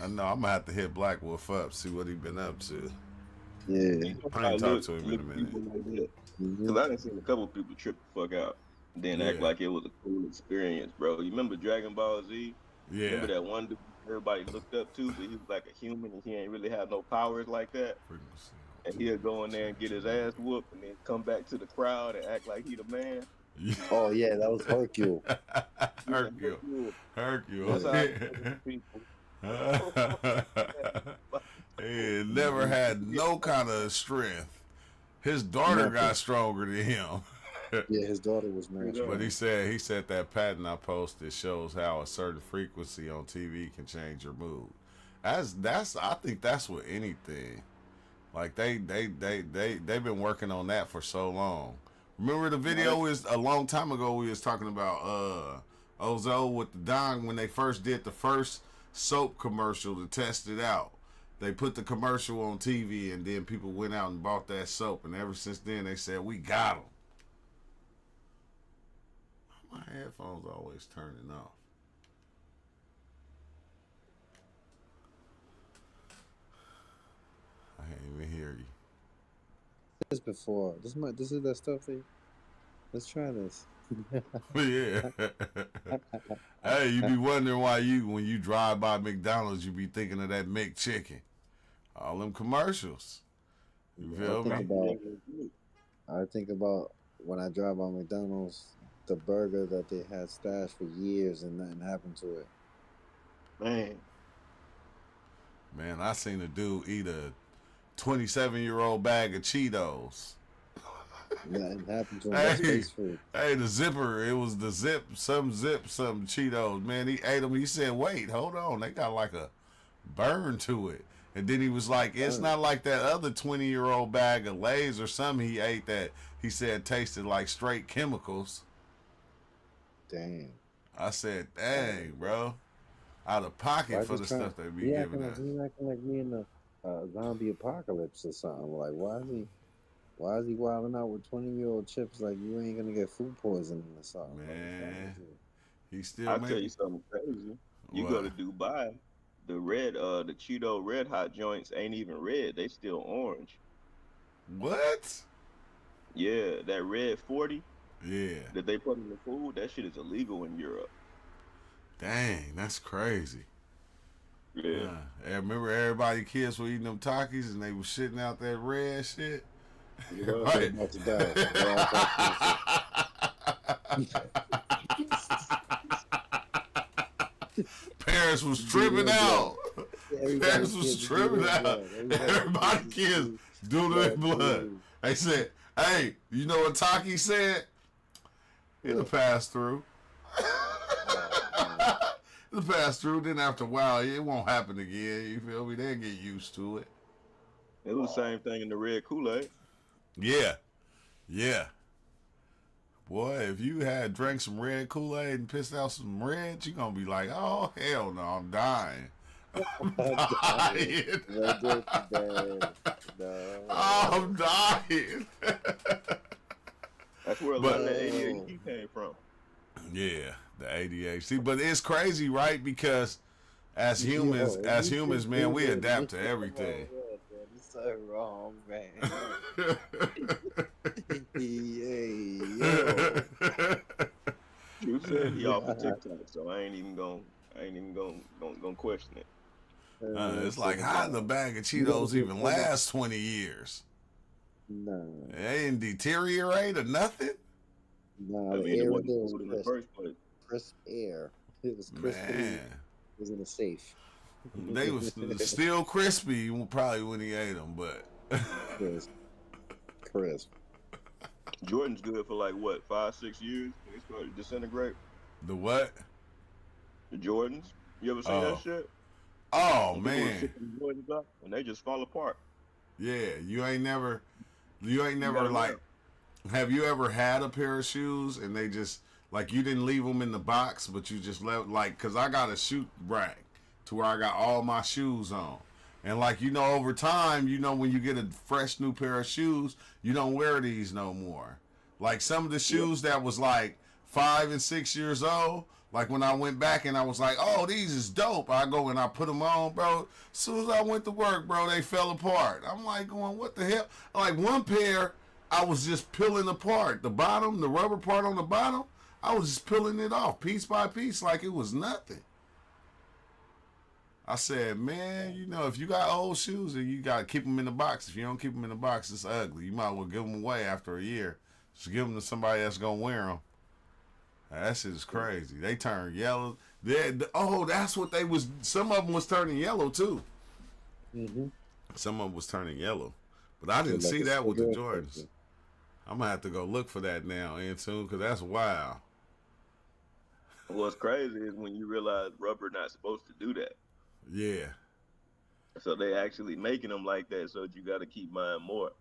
I know I'm gonna have to hit Black Wolf up, see what he been up to. Yeah, I ain't talk to him in a minute. Because I done seen a couple people trip the fuck out, then act like it was a cool experience, bro. You remember Dragon Ball Z? Yeah. Remember that one dude everybody looked up to, but he was like a human and he ain't really have no powers like that. And he'll go in there and get his ass whooped and then come back to the crowd and act like he the man. Oh yeah, that was Hercule. Hercule. He never had no kind of strength. His daughter got stronger than him. Yeah, his daughter was married. But he said that patent I posted shows how a certain frequency on TV can change your mood. I think that's with anything. Like they've been working on that for so long. Remember the video is a long time ago we was talking about Ozo with the Don when they first did the first soap commercial to test it out. They put the commercial on TV and then people went out and bought that soap, and ever since then they said we got them. My headphones always turning off. I can't even hear you. This before. This is that stuff that. Let's try this. Yeah. Hey, you be wondering why when you drive by McDonald's, you be thinking of that McChicken. All them commercials. You feel me? I think about when I drive by McDonald's, the burger that they had stashed for years and nothing happened to it. Man, I seen a dude eat a 27-year-old bag of Cheetos. Nothing happened to him. That's space food. Hey, the zipper, it was the some Cheetos. Man, he ate them. He said, wait, hold on. They got like a burn to it. And then he was like, it's not like that other 20-year-old bag of Lay's or something he ate that he said tasted like straight chemicals. Damn. I said, dang, bro. Out of pocket for the stuff they be giving us. He's acting like me in the zombie apocalypse or something. Like, why is he wilding out with 20-year-old chips? Like, you ain't gonna get food poisoning or something. Man, he still. I'll tell you something crazy. You go to Dubai, the Cheeto Red Hot joints ain't even red; they still orange. What? Yeah, that red 40. Yeah. That they put in the food, that shit is illegal in Europe. Dang, that's crazy. Yeah. And remember everybody kids were eating them Takis and they were shitting out that red shit? Yeah. Right. About to die. Parents was tripping out. Parents was tripping out. Everybody kids doing it in blood. They said, hey, you know what Taki said? It'll pass through. It'll pass through. Then after a while, it won't happen again. You feel me? They'll get used to it. It was the same thing in the red Kool-Aid. Yeah. Yeah. Boy, if you had drank some red Kool-Aid and pissed out some red, you're going to be like, oh, hell no, I'm dying. I'm dying. I'm dying. That's where a lot of that ADHD came from. Yeah, the ADHD. But it's crazy, right? Because as humans, man, we adapt to everything. It's so wrong, man. You said he off of TikTok, so I ain't even gonna question it. It's like, how did the bag of Cheetos even last 20 years? No. They didn't deteriorate or nothing? No, I mean, the it air wasn't there was food in the crisp. first place. Crisp air. It was crisp. Man. It was in a safe. They was still crispy probably when he ate them, but... Crisp. Jordan's good for like, what, 5-6 years? They started to disintegrate. The what? The Jordans. You ever seen that shit? Oh, People man. ship them Jordans up, and they just fall apart. Yeah, you ain't never like, have you ever had a pair of shoes and they just, like, you didn't leave them in the box, but you just left, like, because I got a shoe rack to where I got all my shoes on. And, like, you know, over time, you know, when you get a fresh new pair of shoes, you don't wear these no more. Like, some of the shoes that was, like, 5 and 6 years old, like, when I went back and I was like, oh, these is dope. I go and I put them on, bro. As soon as I went to work, bro, they fell apart. I'm like going, what the hell? Like, one pair, I was just peeling apart. The bottom, the rubber part on the bottom, I was just peeling it off piece by piece like it was nothing. I said, man, you know, if you got old shoes, then you got to keep them in the box. If you don't keep them in the box, it's ugly. You might as well give them away after a year. Just give them to somebody that's going to wear them. That shit is crazy. They turn yellow. That's what they was. Some of them was turning yellow too. Mm-hmm. Some of them was turning yellow, but I didn't see that with the Jordans. I'm gonna have to go look for that now and soon because that's wild. What's crazy is when you realize rubber not supposed to do that. Yeah. So they actually making them like that, so you got to keep buying more.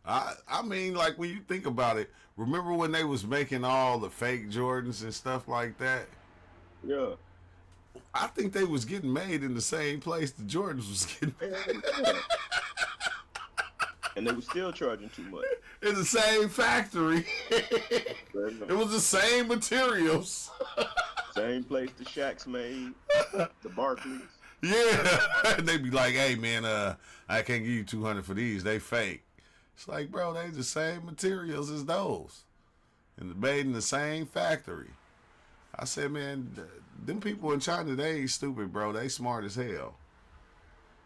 I mean, like, when you think about it, remember when they was making all the fake Jordans and stuff like that? Yeah. I think they was getting made in the same place the Jordans was getting made. And they were still charging too much. In the same factory. It was the same materials. Same place the Shaq's made, the Barclays. Yeah. And they be like, hey, man, I can't give you $200 for these. They fake. It's like, bro, they the same materials as those. And made in the same factory. I said, man, them people in China, they ain't stupid, bro. They smart as hell.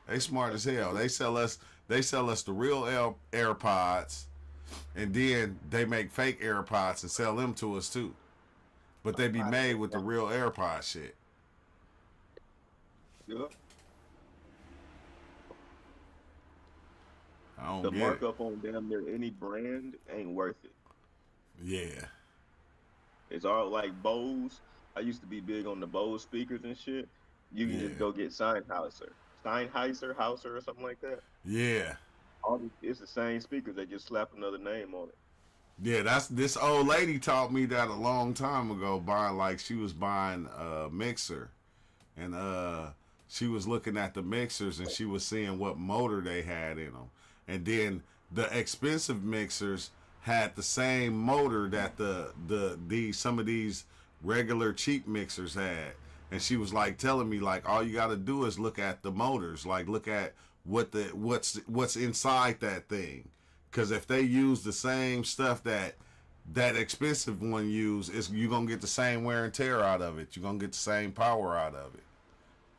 They smart as hell. They sell us the real AirPods, and then they make fake AirPods and sell them to us too. But they be made with the real AirPod shit. Yeah. I don't the get markup on damn near any brand ain't worth it. Yeah. It's all like Bose. I used to be big on the Bose speakers and shit. You can just go get Sennheiser or something like that. Yeah. It's the same speakers. They just slap another name on it. Yeah, this old lady taught me that a long time ago. She was buying a mixer, and she was looking at the mixers and she was seeing what motor they had in them, and then the expensive mixers had the same motor that some of these regular cheap mixers had. And she was like telling me, like, all you got to do is look at the motors, like look at what's inside that thing, because if they use the same stuff that expensive one use, you're gonna get the same wear and tear out of it. You're gonna get the same power out of it.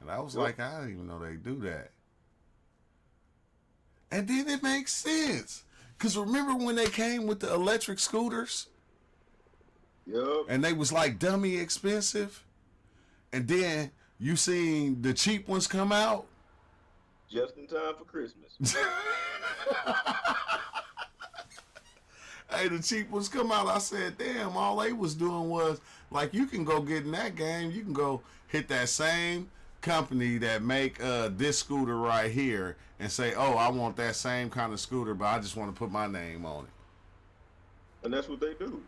And I was like, I didn't even know they do that. And then it makes sense. Because remember when they came with the electric scooters? Yep. And they was like dummy expensive? And then you seen the cheap ones come out? Just in time for Christmas. Hey, the cheap ones come out. I said, damn, all they was doing was, like, you can go get in that game. You can go hit that same company that make this scooter right here and say, oh, I want that same kind of scooter, but I just want to put my name on it. And that's what they do.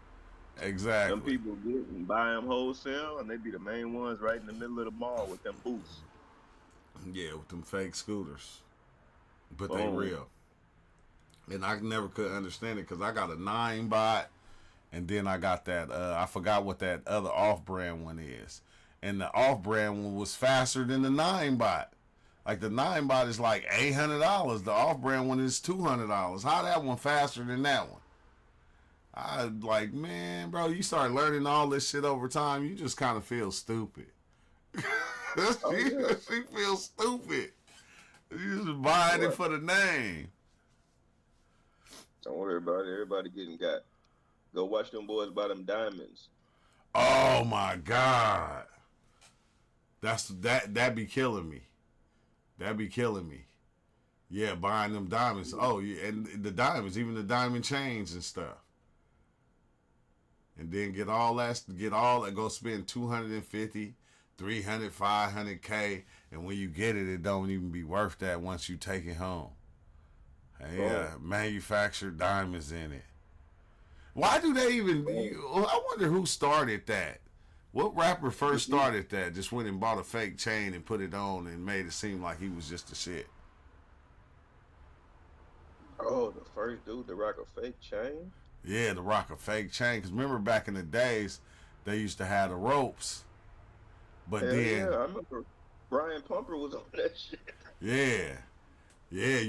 Exactly. Some people get and buy them wholesale, and they be the main ones right in the middle of the mall with them booths. Yeah, with them fake scooters. But they real. And I never could understand it because I got a 9-bot, and then I got that, I forgot what that other off-brand one is. And the off-brand one was faster than the 9-bot. Like the 9-bot is like $800. The off-brand one is $200. How that one faster than that one? I like, man, bro, you start learning all this shit over time, you just kind of feel stupid. You feel stupid. You just buying it for the name. Don't worry about it. Everybody getting got. Go watch them boys buy them diamonds. Oh my God. That be killing me. That be killing me. Yeah, buying them diamonds. Oh, yeah, and the diamonds, even the diamond chains and stuff. And then get all that, go spend 250, 300, 500K, and when you get it, it don't even be worth that once you take it home. Yeah, manufactured diamonds in it. Why do they even? I wonder who started that. What rapper first started that? Just went and bought a fake chain and put it on and made it seem like he was just the shit. Oh, the first dude to rock a fake chain? Yeah, to rock a fake chain. Because remember back in the days, they used to have the ropes. But then. Yeah, I remember Brian Pumper was on that shit. Yeah. Yeah,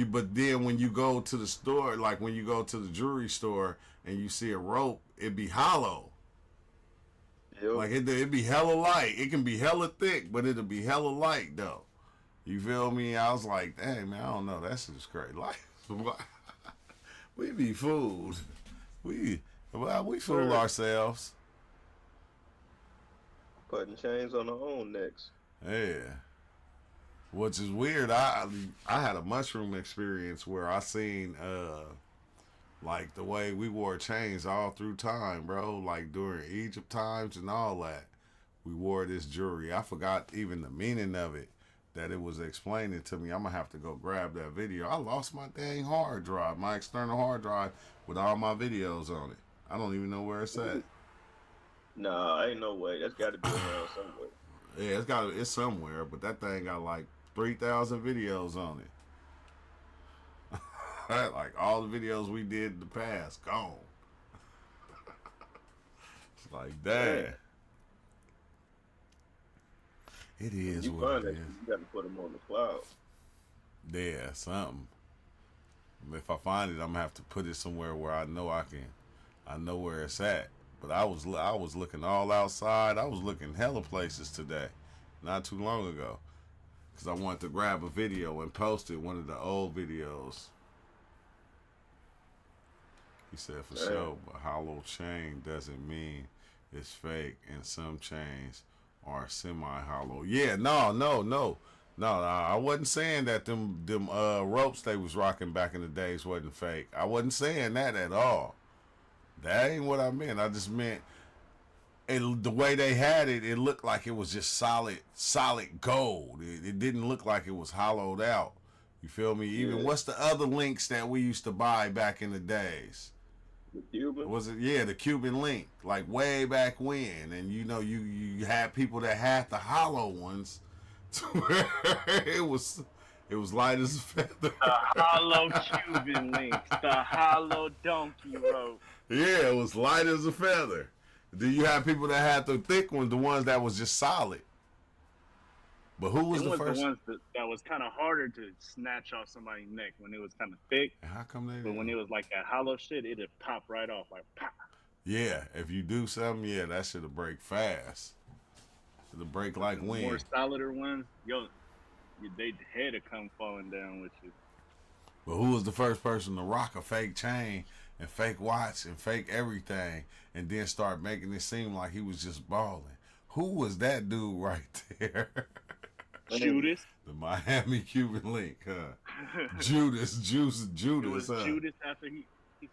but then when you go to the store, like when you go to the jewelry store and you see a rope, it be hollow. Yep. Like it be hella light. It can be hella thick, but it'll be hella light though. You feel me? I was like, dang man, I don't know. That's just crazy. Like, we be fooled. We fool ourselves. Putting chains on our own necks. Yeah. Which is weird. I had a mushroom experience where I seen like the way we wore chains all through time, bro. Like during Egypt times and all that. We wore this jewelry. I forgot even the meaning of it, that it was explaining to me. I'm gonna have to go grab that video. I lost my dang hard drive, my external hard drive with all my videos on it. I don't even know where it's at. Nah, ain't no way. That's gotta be around somewhere. Yeah, it's somewhere, but that thing got like 3,000 videos on it. Like all the videos we did in the past, gone. It's like, damn. It is you what it is. You got to put them on the cloud. Yeah, something. If I find it, I'm gonna have to put it somewhere where I know where it's at. But I was looking all outside. I was looking hella places today, not too long ago, because I wanted to grab a video and post it, one of the old videos. He said, for sure, but hollow chain doesn't mean it's fake, and some chains are semi-hollow. Yeah, no. I wasn't saying that them ropes they was rocking back in the days wasn't fake. I wasn't saying that at all. That ain't what I meant. I just meant the way they had it, it looked like it was just solid gold. It didn't look like it was hollowed out. You feel me? Even what's the other links that we used to buy back in the days? The Cuban? Was it? Yeah, the Cuban link, like way back when. And you had people that had the hollow ones, to where it was light as a feather. The hollow Cuban link, the hollow donkey rope. Yeah, it was light as a feather. Then you have people that had the thick ones, the ones that was just solid. But who was the first? The ones that was kind of harder to snatch off somebody's neck when it was kind of thick. How come they? But when it was like that hollow shit, it'd pop right off, like pop. Yeah, if you do something, that shit'll break fast. The break like wind. More solider ones, they head to come falling down with you. But who was the first person to rock a fake chain and fake watch and fake everything and then start making it seem like he was just balling? Who was that dude right there? Judas. The Miami Cuban Link, huh? Judas. It was huh? Judas after he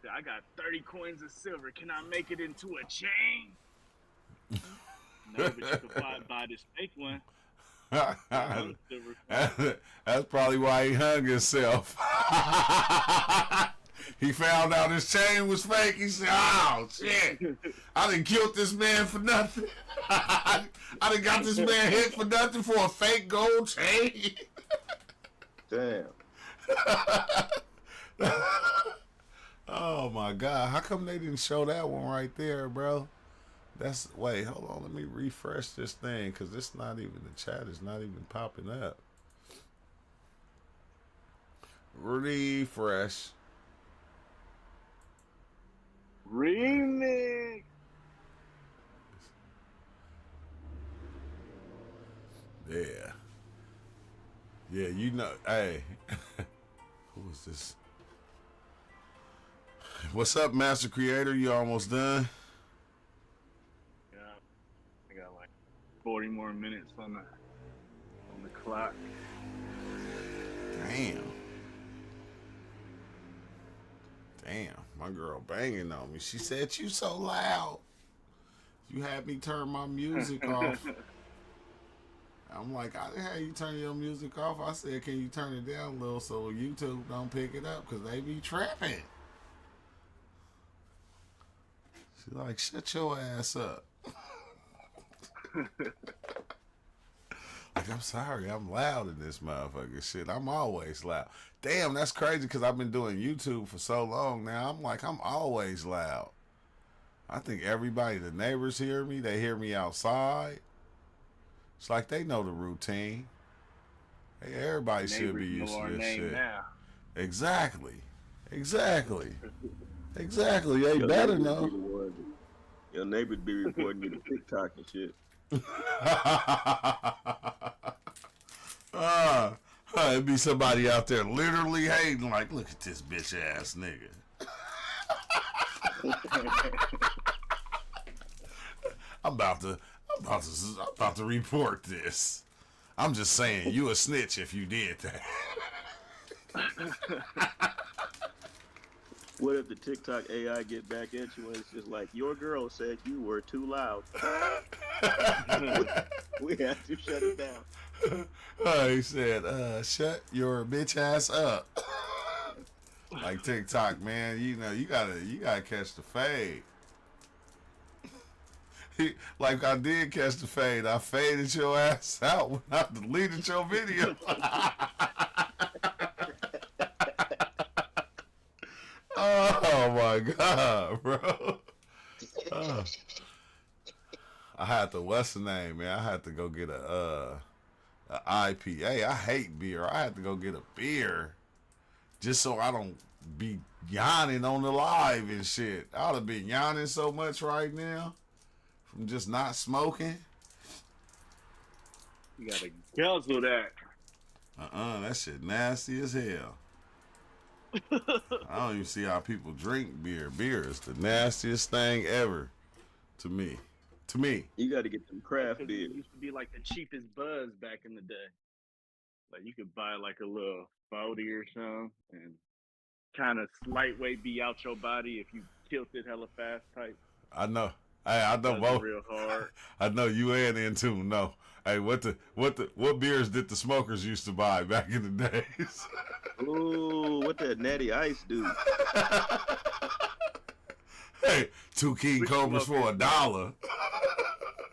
said, I got 30 coins of silver. Can I make it into a chain? No, but you can buy this fake one. That's probably why he hung himself. He found out his chain was fake. He said, "Oh shit! I done killed this man for nothing. I done got this man hit for nothing for a fake gold chain." Damn. Oh my God! How come they didn't show that one right there, bro? Wait, hold on. Let me refresh this thing because it's not even the chat is not even popping up. Refresh. Remix. Yeah. Yeah, you know. Hey, who is this? What's up, Master Creator? You almost done? 40 more minutes on the clock. Damn, my girl banging on me. She said, "You so loud. You had me turn my music off." I'm like, "I didn't have you turn your music off." I said, "Can you turn it down a little so YouTube don't pick it up? Because they be trapping." She's like, "Shut your ass up." Like, I'm sorry, I'm loud in this motherfucker shit. I'm always loud. Damn, that's crazy because I've been doing YouTube for so long now. I'm like, I'm always loud. I think everybody, the neighbors hear me. They hear me outside. It's like they know the routine. Hey, everybody should be used to this shit. Now. Exactly. They better know. Your neighbors be reporting you to TikTok and shit. It'd be somebody out there literally hating, like, "Look at this bitch ass nigga." I'm about to report this. I'm just saying, you a snitch if you did that. What if the TikTok AI get back at you and it's just like, "Your girl said you were too loud. We have to shut it down." He said, "Shut your bitch ass up." Like TikTok, man, you know, you gotta catch the fade. Like I did catch the fade. I faded your ass out when I deleted your video. Oh my God, bro. I had to, what's the name, man? I had to go get a IPA. I hate beer. I had to go get a beer just so I don't be yawning on the live and shit. I would have been yawning so much right now from just not smoking. You gotta guzzle that. That shit nasty as hell. I don't even see how people drink beer. Beer is the nastiest thing ever to me. You got to get some craft beer. It used to be like the cheapest buzz back in the day. Like you could buy like a little 40 or something and kind of lightweight be out your body if you tilted hella fast type. I know. Hey, I know both. Real hard. I know you and Intune know. Hey, what beers did the smokers used to buy back in the days? Ooh, what that Natty Ice do? Hey, 2 King Cobras for $1.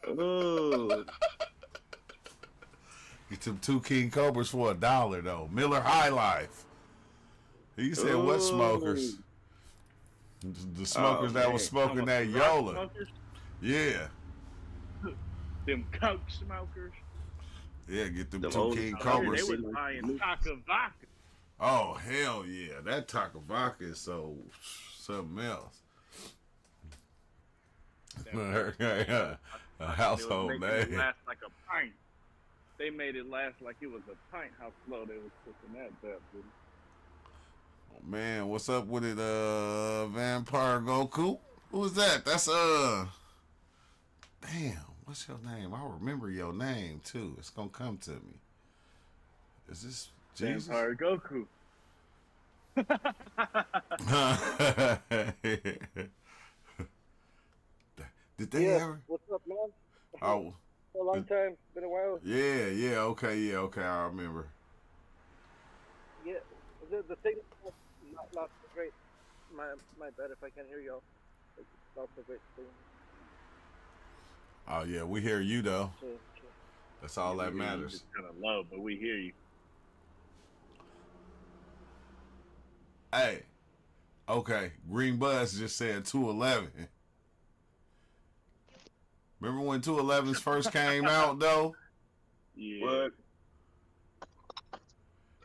Oh. Get them 2 King Cobras for $1 though. Miller High Life. He said, "What smokers?" The smokers that was smoking that Yola. Smokers? Yeah. Them coke smokers. Yeah, get them 2 King Cobras. They was buying Taka vodka. Oh hell yeah, that Taka vodka is so something else. A They was household making it name. last like a pint. They made it last like it was a pint. How slow they was cooking that bad, dude. Man, what's up with it, Vampire Goku? Who is that? That's damn, what's your name? I remember your name too. It's gonna come to me. Is this Jesus? Vampire Goku. Did they Yeah. ever? What's up, man? Oh, A long time. Been a while. yeah, okay, I remember. Yeah. The thing not so great. My bad if I can't hear y'all. It's not so great thing. Oh yeah, we hear you though. Okay. That's all that We hear you matters. just kind of low, but we hear you. Hey, okay. Green Buzz just said 211. Remember when 211s first came out though? Yeah. What?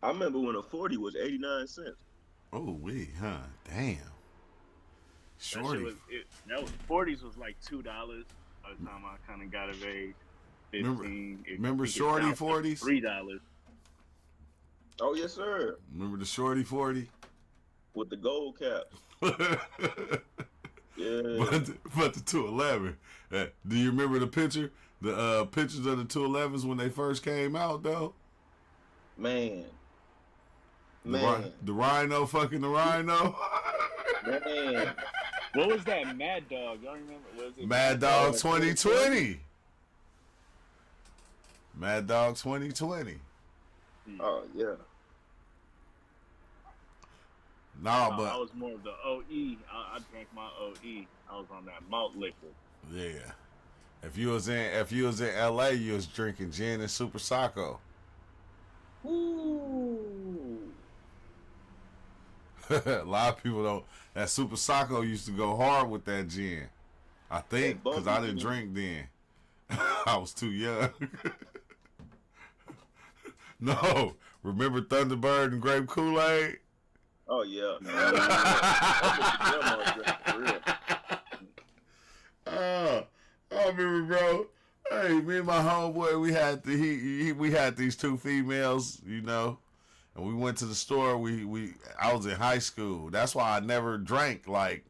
I remember when a 40 was 89 cents. Oh Damn. That Shorty. shit was, that was 40s was like $2 by the time I kind of got of age. 15. Remember Shorty 40s? $3. Oh yes, sir. Remember the Shorty 40? With the gold cap. Yeah. But the 211. Do you remember the picture? The pictures of the 211s when they first came out though? Man. The Rhino fucking the Rhino. Man. What was that Mad Dog? Y'all remember? Was it Mad Dog 2020. Mad Dog 2020. Oh yeah. Nah, I but was more of the OE. I drank my OE. I was on that malt liquor. yeah. If you was in LA, you was drinking gin and Super Sacco. Ooh. A lot of people don't. That Super Sacco used to go hard with that gin. I think That because I bumpy didn't gin. drink then. I was too young. No, remember Thunderbird and grape Kool-Aid? Oh yeah. I remember, bro. Hey, me and my homeboy, we had these two females, you know, and we went to the store. I was in high school. That's why I never drank I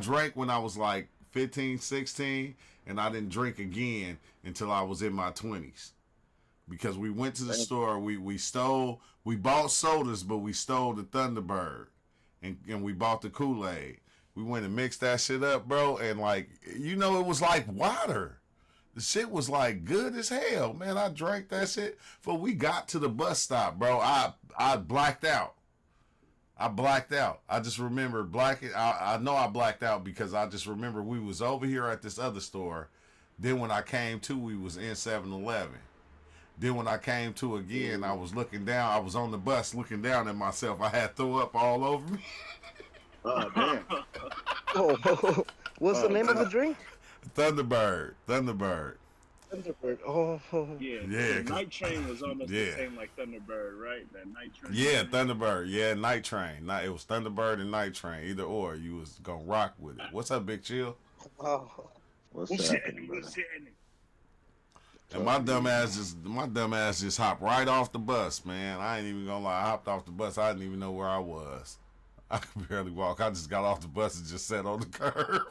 drank when I was like 15, 16, and I didn't drink again until I was in my 20s. Because we went to the store, we bought sodas, but we stole the Thunderbird, and we bought the Kool-Aid. We went and mixed that shit up, bro, and it was like water. The shit was like good as hell, man. I drank that shit before we got to the bus stop, bro. I blacked out. I just remember I know I blacked out because I just remember we was over here at this other store. Then when I came to, we was in 7-Eleven. Then when I came to again, I was looking down. I was on the bus looking down at myself. I had throw up all over me. Oh damn. Oh, what's the name of the drink? Thunderbird. Thunderbird. Oh. Yeah. Yeah, The Night Train was almost yeah. the same like Thunderbird, right? That Night Train. Yeah, Thunderbird. Yeah, Night Train. It was Thunderbird and Night Train. Either or, you was gonna rock with it. What's up, Big Chill? Wow. What's What's happening, happening? brother? What's happening? And my dumb ass just hopped right off the bus, man. I ain't even gonna lie. I hopped off the bus. I didn't even know where I was. I could barely walk. I just got off the bus and just sat on the curb.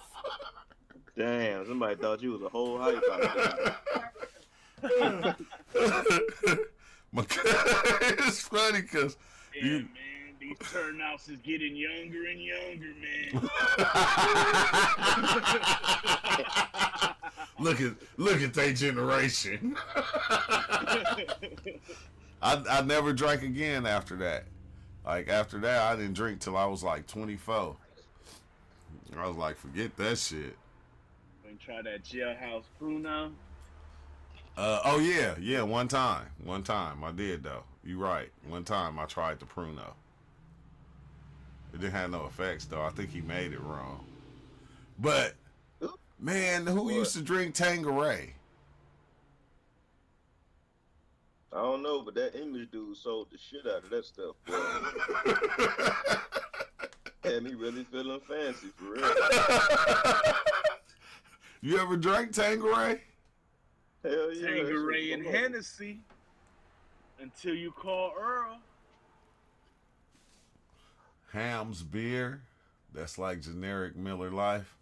Damn, somebody thought you was a whole hype out there. It's funny because Yeah, man. These turnouts is getting younger and younger, man. look at that generation. I never drank again after that. Like after that, I didn't drink till I was like 24. I was like, forget that shit. Wanna try that jailhouse Pruno? Oh yeah, one time I did though. You right. One time I tried the Pruno. It didn't have no effects though. I think he made it wrong. But man, who used to drink Tanqueray? I don't know, but that English dude sold the shit out of that stuff, bro. Had me really feeling fancy for real. You ever drank Tanqueray? Hell yeah. Tanqueray and Hennessy until you call Earl. Ham's beer. That's like generic Miller Life.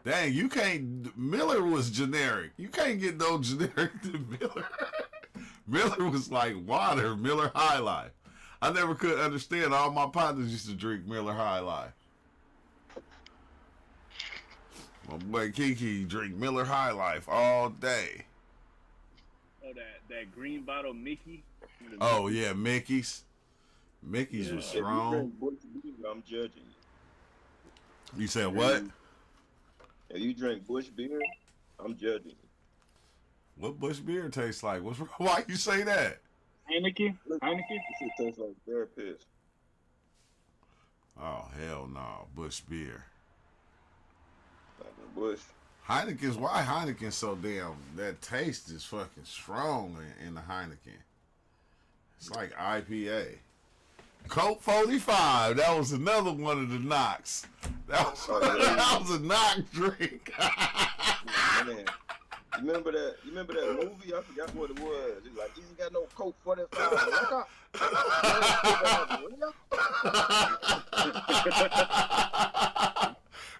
Dang, you can't. Miller was generic. You can't get no generic to Miller. Miller was like water, Miller High Life. I never could understand. All my partners used to drink Miller High Life. My boy Kiki drink Miller High Life all day. Oh, that green bottle Mickey. Oh yeah, Mickey's. Mickey's was If you strong. drink Bush beer, I'm judging you. You said what? If you drink Bush beer, I'm judging you. What Bush beer tastes like? What's why you say that? Heineken. This shit tastes like bear piss. Oh hell no, Bush beer. Like a Bush. Heineken's why Heineken's so damn that taste is fucking strong in the Heineken. It's like IPA. Coke 45. That was another one of the knocks. That was a knock drink. Man, you remember that movie? I forgot what it was. He's like, you ain't got no Coke 45.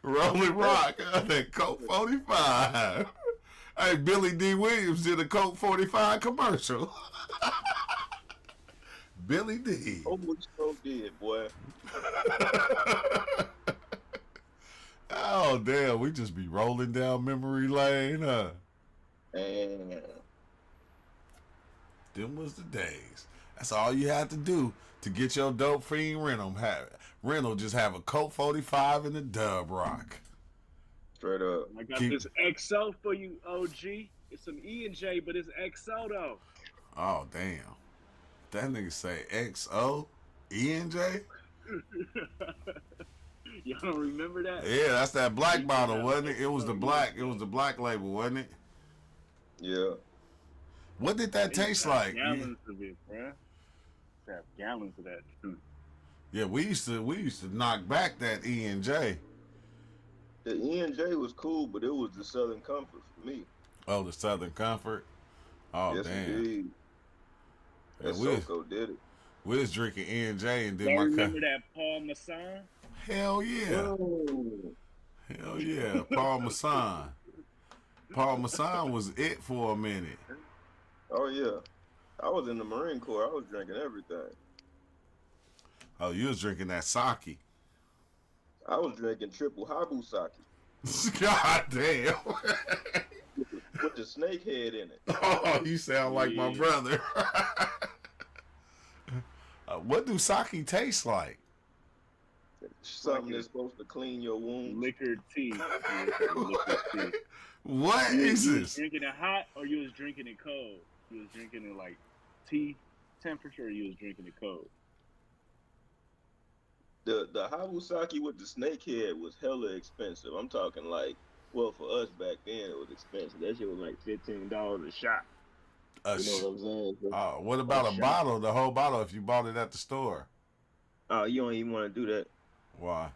Rolling Rock, that Coke 45. Hey, Billy D. Williams did a Coke 45 commercial. Billy D. Oh, what you so did, boy. Oh, damn. We just be rolling down memory lane, huh? And Them was the days. That's all you had to do to get your dope fiend rental. Just have a Coke 45 in the Dub Rock. straight up. I got this XO for you, OG. It's some E&J, but it's XO though. Oh, damn. That nigga say XO? E&J? Y'all don't remember that? Yeah, that's that black bottle, wasn't it? It was the black label, wasn't it? Yeah. What did that taste like? Gallons of it, bruh. Have gallons of that. Yeah, we used to knock back that E&J. The E&J was cool, but it was the Southern Comfort for me. Oh, the Southern Comfort. Oh, yes, damn. indeed. Yeah, And Soko did it. we was drinking E&J and then Y'all my remember that Paul Masson? Hell yeah. Oh. Hell yeah. Paul Masson. Paul Masson was it for a minute. Oh, yeah. I was in the Marine Corps. I was drinking everything. Oh, you was drinking that sake. I was drinking triple Habusaki God damn. with the snake head in it. Oh, you sound like my Yeah. brother. What do sake taste like? Something that's supposed to clean your wounds. Liquor tea. Liquor tea. What is You was this? drinking it hot or you was drinking it cold? You was drinking it like tea temperature or you was drinking it cold? The Habusaki with the snake head was hella expensive. I'm talking like, well, for us back then it was expensive. That shit was like $15 a shot. You know what I'm saying? So, What about a shot. bottle? The whole bottle if you bought it at the store. you don't even want to do that. Why?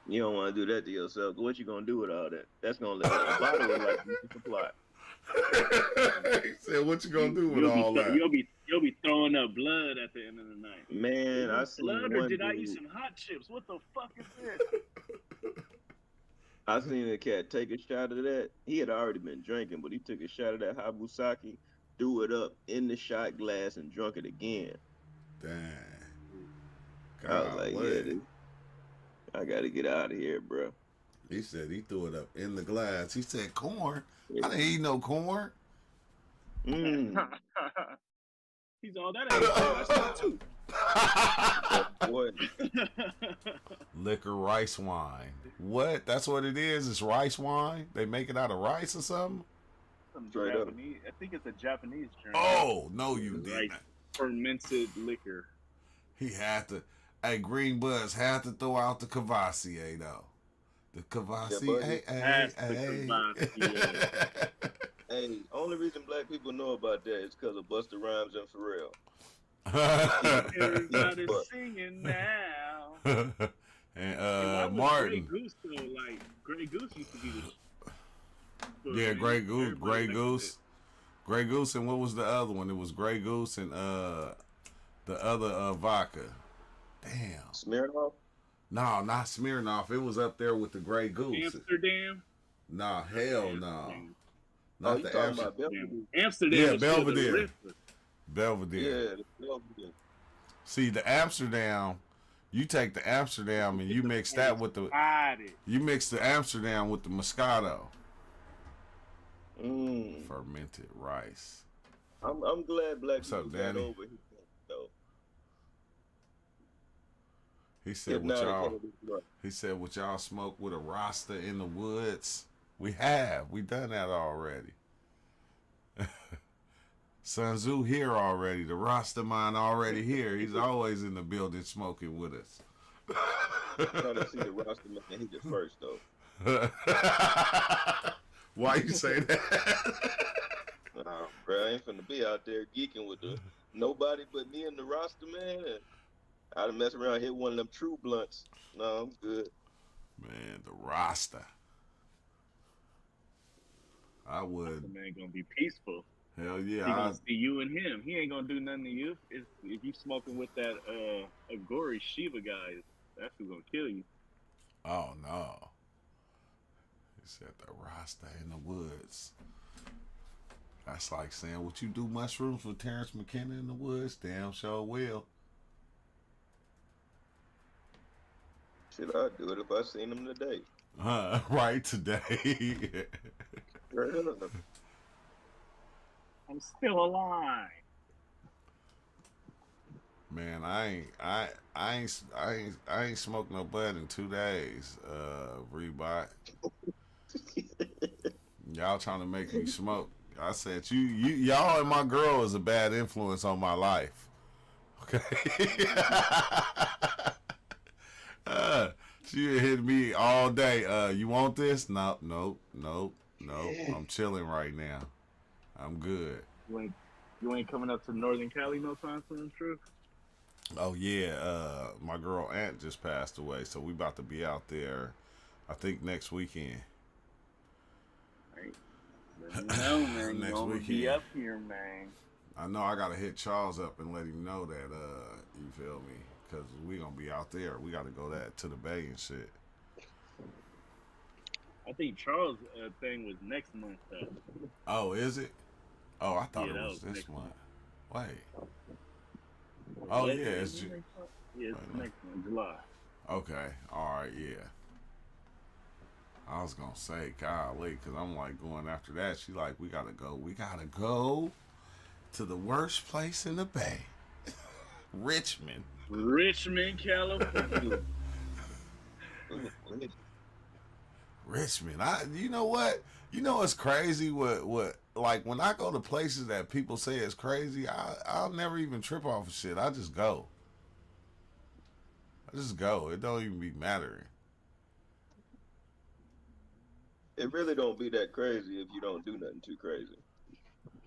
You don't want to do that to yourself. What you gonna do with all that? That's gonna let a bottle of like supply. He said, "What you gonna do with all that?" You'll be throwing up blood at the end of the night. Man, I seen Blood or one did I dude- eat some hot chips? What the fuck is this? I seen a cat take a shot of that. He had already been drinking, but he took a shot of that Habusaki, threw it up in the shot glass, and drunk it again. Damn. I was like, Golly. yeah, dude, I gotta get out of here, bro. He said he threw it up in the glass. He said corn. I didn't eat no corn. Mm. He's all that ain't that's too. Boy, Liquor rice wine. What? That's what it is? It's rice wine? They make it out of rice or something? Some Straight up. Japanese. I think it's a Japanese drink. Oh, no, you Right. didn't. Fermented liquor. He had to. Hey, Green Buzz had to throw out the Cavassier, though. The Cavassier. buddy. That's the Cavassier. hey, only reason black people know about that is because of Busta Rhymes and Pharrell. Everybody's singing now. And Why was Grey Martin. Goose though? Like Grey Goose used to be the Yeah, Grey Goose, Everybody Grey likes Goose, Grey Goose, and what was the other one? It was Grey Goose and the other vodka. Damn. Smirnoff. No, not Smirnoff. It was up there with the Grey it. Goose. Amsterdam. Nah, hell no. Amsterdam. Oh, Not you the talking Amsterdam. about Belvedere? Amsterdam Yeah, was still the Belvedere. Ripper. Belvedere. Yeah, the Belvedere. See, the Amsterdam, you take the Amsterdam and you mix that with the you mix the Amsterdam with the Moscato. Fermented rice. I'm glad Black What's up, people got Danny? over his though. He said If what not, y'all it can't be he said what y'all smoke with a Rasta in the woods. We have. We done that already. Sun Tzu here already. The Rasta man already here. He's always in the building smoking with us. trying to see the roster man hit it first though. Why you say that? Bro, I ain't finna be out there geeking with the nobody but me and the roster man. And I'd mess around, hit one of them true blunts. No, I'm good. Man, the Rasta. I The would. man gonna be peaceful. Hell He yeah. gonna see you and him. He ain't gonna do nothing to you. If you smoking with that Agori Shiva guy, that's who's gonna kill you. Oh no. He said the Rasta in the woods. That's like saying, would you do mushrooms with Terrence McKenna in the woods? Damn sure will. Shit, I'd do it if I seen him today. Right today. Straight up. I'm still alive. Man, I ain't smoked no bud in 2 days, Reebok. Y'all trying to make me smoke. I said y'all and my girl is a bad influence on my life. Okay. She hit me all day. You want this? No. I'm chilling right now. I'm good. You ain't coming up to Northern Cali no time soon, true? Oh yeah, my girl aunt just passed away, so we about to be out there. I think next weekend. Let me know, man. Next You gonna weekend. be up here, man. I know I gotta hit Charles up and let him know that. You feel me? Because we gonna be out there. We gotta go to the bay and shit. I think Charles' thing was next month. Oh, is it? Oh, I thought Yeah, it that was was this next month. Wait. Oh yeah, it's yeah, it's next month, July. okay. All right, yeah. I was gonna say, golly, because I'm like going after that. She like, we gotta go to the worst place in the Bay, Richmond, California. Richmond. You know what? You know what's crazy? What like when I go to places that people say is crazy, I'll never even trip off of shit. I just go. It don't even be mattering. It really don't be that crazy if you don't do nothing too crazy.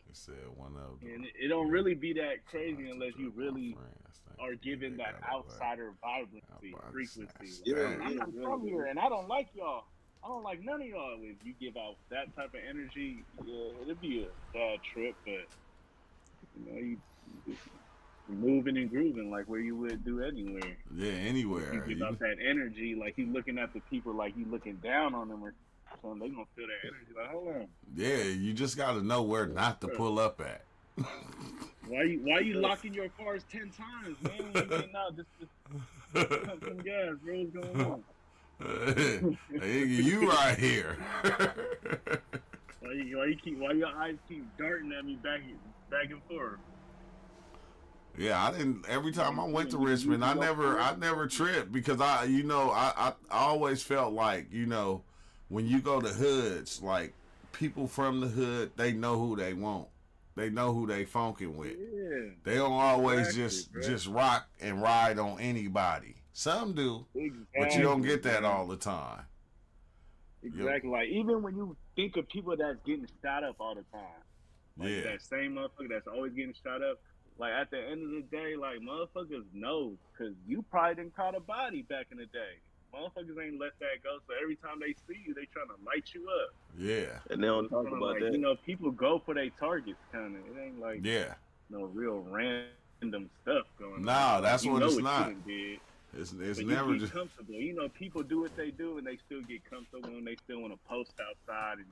He said one of them. And it don't really be that crazy unless you really are given that outsider vibrancy, frequency. Yeah, I'm from here, and I don't like y'all. I don't like none of y'all. If you give out that type of energy, yeah, it'd be a bad trip. But you just moving and grooving like where you would do anywhere. Yeah, anywhere. You give out that energy, like you looking at the people, like you looking down on them or something. They gonna feel that energy. Like, hold on. Yeah, you just got to know where not to pull up at. Why you locking your cars 10 times, man? You getting out just pump some gas, bro. What's going on? Hey, you right here. Why your eyes keep darting at me back and forth? Yeah, I didn't. Every time I went to Richmond, I never tripped because I always felt like, when you go to hoods, like people from the hood, they know who they want. They know who they funking with. Yeah. They don't always just rock and ride on anybody. Some do, but you don't get that all the time. Exactly. Like even when you think of people that's getting shot up all the time, like that same motherfucker that's always getting shot up. Like at the end of the day, like motherfuckers know because you probably didn't caught a body back in the day. Motherfuckers ain't let that go. So every time they see you, they trying to light you up. Yeah. And they don't talk about like, that. You know, people go for their targets, kind of. It ain't like Yeah. no real random stuff going on. Nah, that's you what know it's what not. You done did. It's But never you get just comfortable. You know, people do what they do, and they still get comfortable, and they still want to post outside and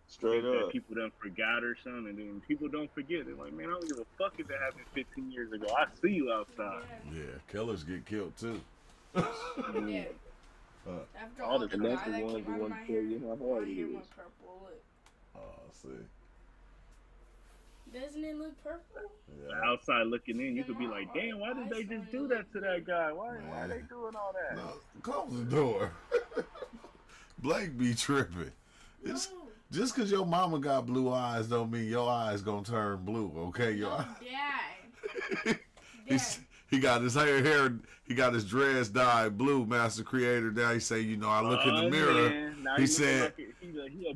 Straight think that up. people done forgot or something. And then people don't forget. They're like, man, I don't give a fuck if that happened 15 years ago. I see you outside. yeah. Killers get killed too. Yeah. Uh, After all all the the And dye that's that the came ones out who of want my to tell hair, you how my hard it hair is. went purple. Look. see. Doesn't it look purple? Yeah. Outside looking in, you could be like, damn, why did they just do that to that guy? Why are they doing all that? No, close the door. Blake be tripping. It's No. just cause your mama got blue eyes don't mean your eyes gonna turn blue, okay? Your No, Dad. He's, Dad. he got his hair, he got his dreads dyed blue, Master Creator. Now he say, you know, I look in the mirror. Man. Now He he said, like he a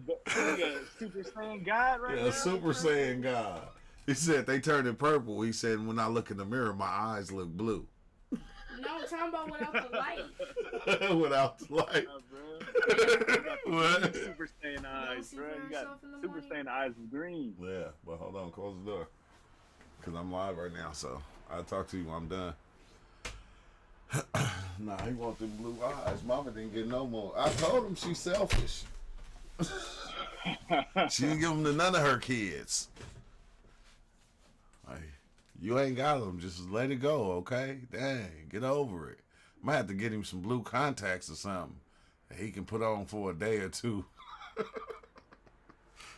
Super Saiyan God right yeah, now. Super Saiyan God. He said they turned it purple. He said, when I look in the mirror, my eyes look blue. No, I'm talking about without the light. Without the light. What? Super Saiyan eyes, see bro. for You got yourself in the Super morning? Saiyan eyes of green. Yeah, but hold on, close the door. Because I'm live right now, so I'll talk to you when I'm done. Nah, he want them blue eyes. Mama didn't get no more. I told him she's selfish. She didn't give them to none of her kids. Like, you ain't got them. Just let it go, okay? Dang, get over it. Might have to get him some blue contacts or something that he can put on for a day or two.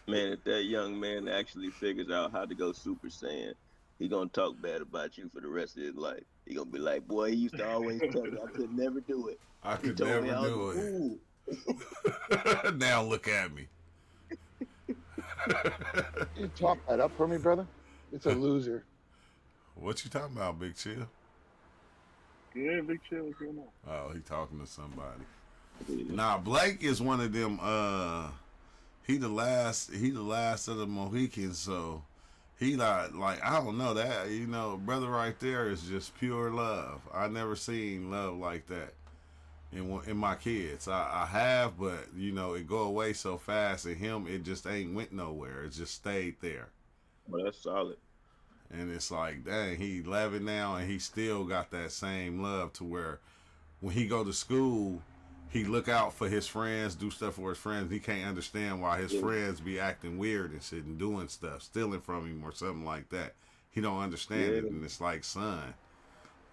Man, if that young man actually figures out how to go Super Saiyan, he gonna talk bad about you for the rest of his life. He gonna be like, boy, he used to always tell me I could never do it. I He could told me never I was do a it. fool. Now look at me. You talk that up for me, brother? It's a loser. What you talking about, Big Chill? Yeah, big chill. What's going on? Oh, he talking to somebody. Nah, Blake is one of them. He the last of the Mohicans. So he like I don't know that. You know, brother right there is just pure love. I never seen love like that in my kids. I have, but you know, it go away so fast. And him, it just ain't went nowhere. It just stayed there. Well, that's solid. And it's like, dang, he 11 now, and he still got that same love to where when he go to school, he look out for his friends, do stuff for his friends. He can't understand why his friends be acting weird and shit and doing stuff, stealing from him or something like that. He don't understand it, and it's like, son,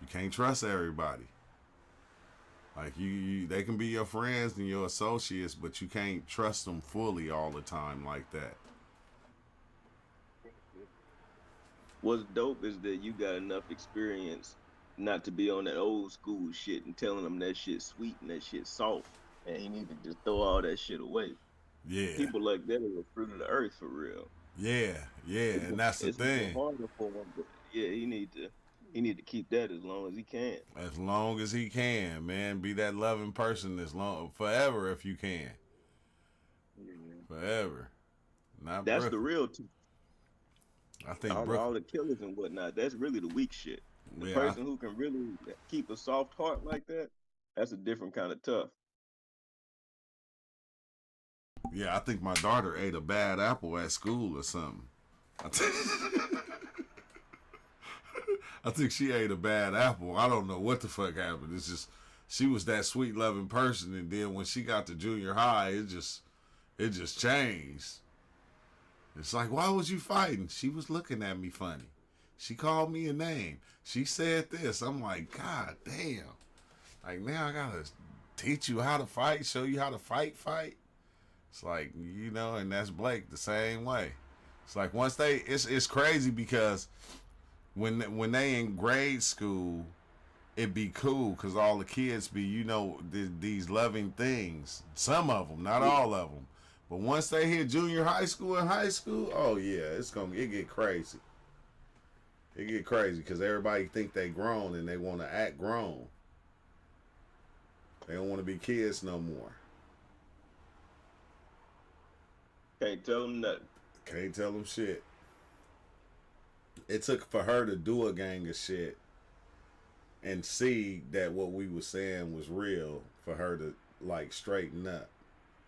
you can't trust everybody. Like they can be your friends and your associates, but you can't trust them fully all the time like that. What's dope is that you got enough experience not to be on that old school shit and telling them that shit's sweet and that shit's soft, and you need to just throw all that shit away. Yeah. People like that are the fruit of the earth for real. Yeah, and that's the thing. It's harder for him, but yeah, he need to keep that as long as he can. As long as he can, man, be that loving person as long forever if you can. Forever. Not That's Brooklyn. the real two. I think all the killers and whatnot, that's really the weak shit. The person who can really keep a soft heart like that, that's a different kind of tough. Yeah, I think my daughter ate a bad apple at school or something. I think she ate a bad apple. I don't know what the fuck happened. It's just she was that sweet loving person, and then when she got to junior high, it just changed. It's like, why was you fighting? She was looking at me funny. She called me a name. She said this. I'm like, God damn. Like, now I gotta teach you how to fight, show you how to fight. It's like, you know, and that's Blake the same way. It's like once it's crazy because when they in grade school, it be cool because all the kids be, you know, these loving things. Some of them, not all of them. But once they hit junior high school and high school, oh yeah, it get crazy. It get crazy because everybody think they grown and they want to act grown. They don't want to be kids no more. Can't tell them nothing. Can't tell them shit. It took for her to do a gang of shit and see that what we was saying was real for her to like straighten up.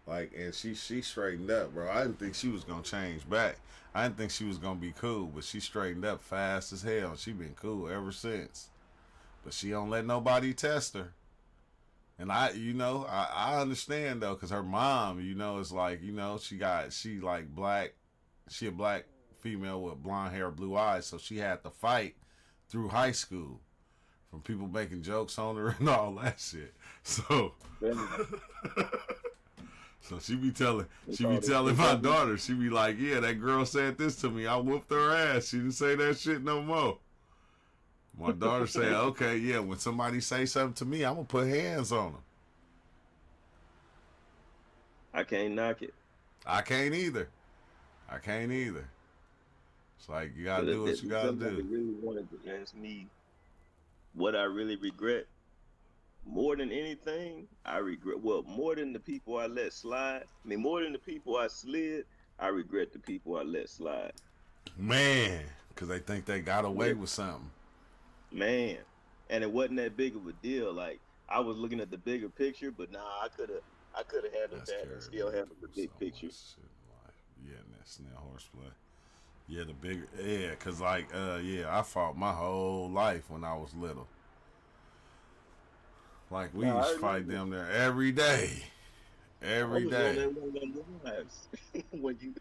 Like, and she straightened up, bro. I didn't think she was gonna change back. I didn't think she was gonna be cool, but she straightened up fast as hell. She been cool ever since. But she don't let nobody test her. And I understand though, cause her mom, is like, she like black, she a black female with blonde hair, blue eyes, so she had to fight through high school from people making jokes on her and all that shit. So, so she be telling my daughter, she be like, yeah, that girl said this to me, I whooped her ass. She didn't say that shit no more. My daughter said, okay, yeah, when somebody say something to me, I'm going to put hands on them. I can't knock it. I can't either. It's like, you got to do what you got to do. Somebody really wanted to ask me what I really regret. More than anything, more than the people I let slide. I mean, more than the people I slid, I regret the people I let slide. Man, because they think they got away with something. Man, and it wasn't that big of a deal. Like, I was looking at the bigger picture, but I could have handled that and still handled the big picture. Yeah, and that snail horseplay. Yeah, cause I fought my whole life when I was little. Like, we used to fight them there every day. Every day. When you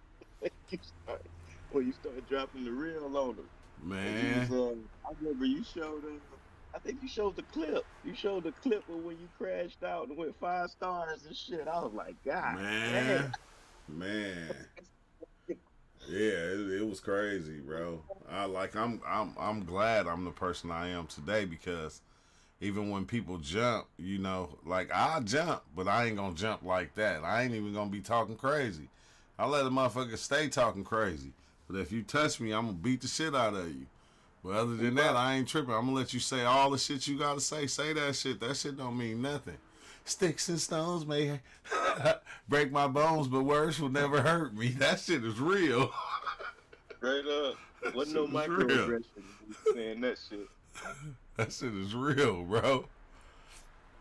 start dropping the reel on them. Man. I remember you showed I think you showed the clip. You showed the clip of when you crashed out and went 5 stars and shit. I was like, God, man. Yeah, it was crazy, bro. I'm glad I'm the person I am today, because even when people jump, like, I jump, but I ain't gonna jump like that. I ain't even gonna be talking crazy. I let a motherfucker stay talking crazy. But if you touch me, I'm gonna beat the shit out of you. But other than that, I ain't tripping. I'm gonna let you say all the shit you gotta say. Say that shit. That shit don't mean nothing. Sticks and stones may break my bones, but words will never hurt me. That shit is real. Straight up. Wasn't no microaggression saying that shit. That shit is real, bro.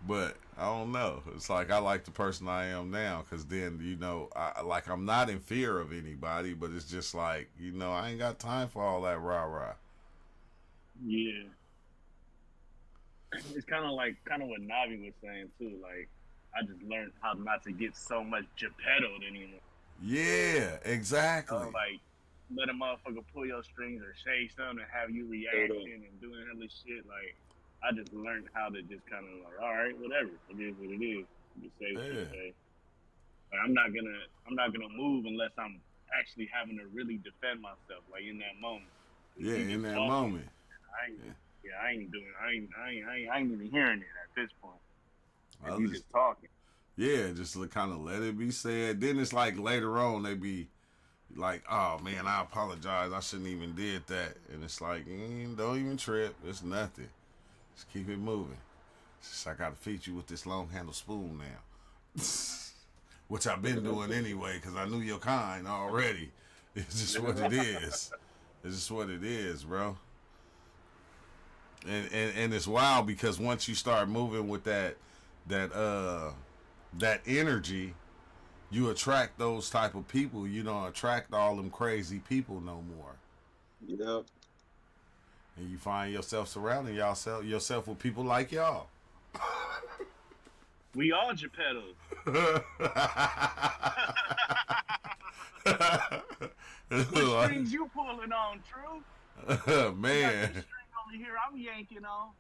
But I don't know. It's like, I like the person I am now, because then, I'm not in fear of anybody, but it's just like, I ain't got time for all that rah-rah. Yeah. It's kind of what Navi was saying, too. Like, I just learned how not to get so much Geppettoed anymore. Yeah, exactly. Like, let a motherfucker pull your strings or say something and have you reacting and doing hella shit. Like, I just learned how to just kind of like, all right, whatever. It is what it is. Just say what you say. Like, I'm not gonna move unless I'm actually having to really defend myself, like in that moment. Yeah, in that moment. I ain't even hearing it at this point. You just talking. Yeah, just kind of let it be said. Then it's like later on they be like, oh man, I apologize. I shouldn't even did that. And it's like, don't even trip. It's nothing. Just keep it moving. It's just, I gotta feed you with this long handle spoon now. Which I've been doing anyway, because I knew your kind already. It's just what it is. It's just what it is, bro. And it's wild, because once you start moving with that energy, you attract those type of people. You don't attract all them crazy people no more. Yep. And you find yourself surrounding yourself with people like y'all. We all Geppettos. What strings you pulling on, True? Man. String over here, I'm yanking on.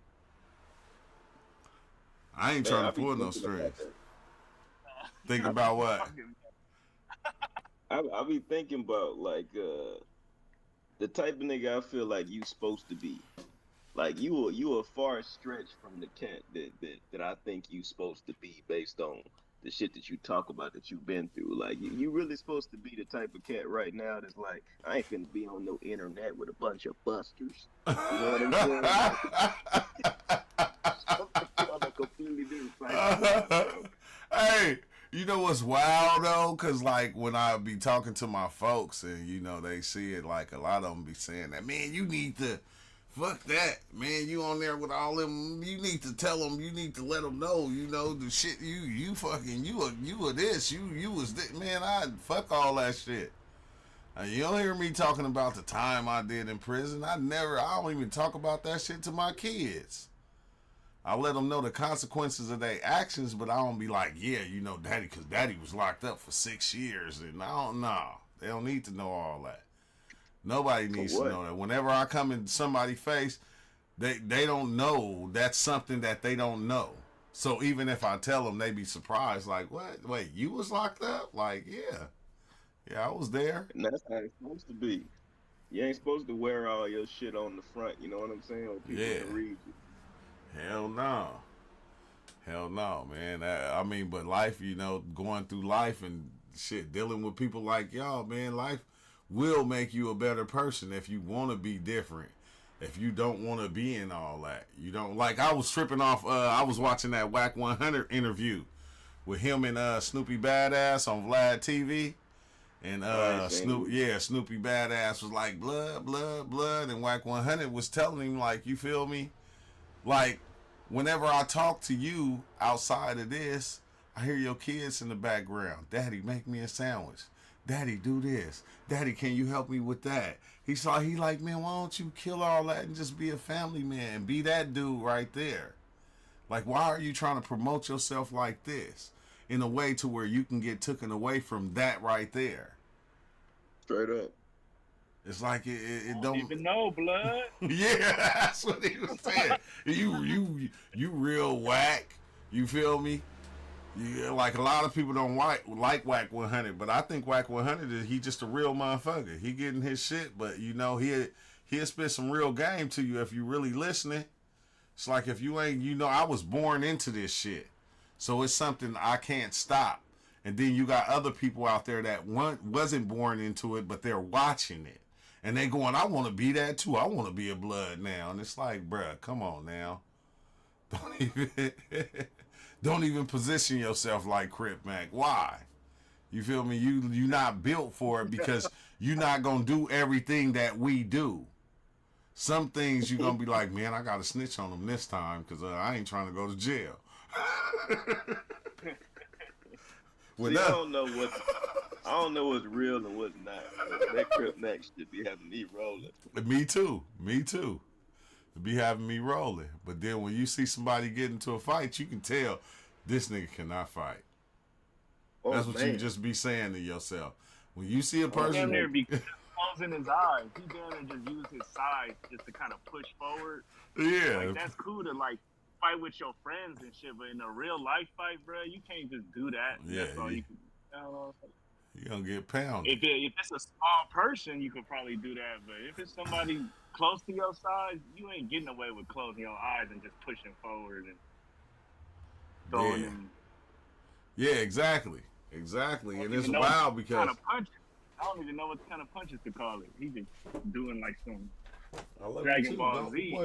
I ain't trying to pull no strings. Think about what? I be thinking about, like, the type of nigga I feel like you supposed to be. Like, you a far stretch from the cat that I think you supposed to be, based on the shit that you talk about that you've been through. Like, you really supposed to be the type of cat right now that's like, I ain't finna be on no internet with a bunch of busters. You know what I'm saying? On a completely different type. Hey, you know what's wild though? Cause like when I be talking to my folks and they see it, like a lot of them be saying that, man, you need to Fuck that, man. You on there with all them. You need to tell them. You need to let them know. You know the shit. You fucking you are this. You was this. Man, I fuck all that shit. You don't hear me talking about the time I did in prison. I don't even talk about that shit to my kids. I let them know the consequences of their actions, but I don't be like, yeah, you know, daddy, because daddy was locked up for 6 years. And I don't know. They don't need to know all that. Nobody needs to know that. Whenever I come in somebody's face, they don't know that's something that they don't know. So even if I tell them, they be surprised, like, what? Wait, you was locked up? Like, yeah. Yeah, I was there. And that's how it's supposed to be. You ain't supposed to wear all your shit on the front, you know what I'm saying? Or people can read you. Hell no. Hell no, man. I mean, but life, you know, going through life and shit, dealing with people like y'all, man, life will make you a better person if you want to be different. If you don't want to be in all that. You don't, like, I was tripping off, I was watching that Whack 100 interview with him and Snoopy Badass on Vlad TV. And Snoopy Badass was like, blood, blood, blood. And Whack 100 was telling him, like, you feel me? Like, whenever I talk to you outside of this, I hear your kids in the background. Daddy, make me a sandwich. Daddy, do this. Daddy, can you help me with that? He like, man, why don't you kill all that and just be a family man and be that dude right there? Like, why are you trying to promote yourself like this in a way to where you can get taken away from that right there? Straight up. It's like it don't even know, blood. Yeah, that's what he was saying. You real whack. You feel me? Yeah, like a lot of people don't like Whack 100, but I think Whack 100 is he just a real motherfucker. He getting his shit, but you know he'll spit some real game to you if you really listening. It's like if you ain't, you know, I was born into this shit, so it's something I can't stop. And then you got other people out there that wasn't born into it, but they're watching it. And they going, I want to be that too. I want to be a blood now. And it's like, bruh, come on now. Don't even position yourself like Crip Mac. Why? You feel me? You not built for it because you're not going to do everything that we do. Some things you're going to be like, man, I got to snitch on them this time because I ain't trying to go to jail. See, I don't know what's real and what's not. That Crip Mac should be having me rolling. Me too. Be having me rolling. But then when you see somebody get into a fight, you can tell this nigga cannot fight. Oh, that's what you just be saying to yourself. When you see a person... Down there be closing his eyes. He down there just use his size just to kind of push forward. Yeah. Like, that's cool to, like, fight with your friends and shit, but in a real life fight, bro, you can't just do that. Yeah, that's all you can. You're gonna get pounded. If it's a small person, you could probably do that, but if it's somebody close to your size, you ain't getting away with closing your eyes and just pushing forward and throwing them. Yeah, exactly. And it's wild because kind of punches. I don't even know what kind of punches to call it. He just doing like some Dragon Ball Z.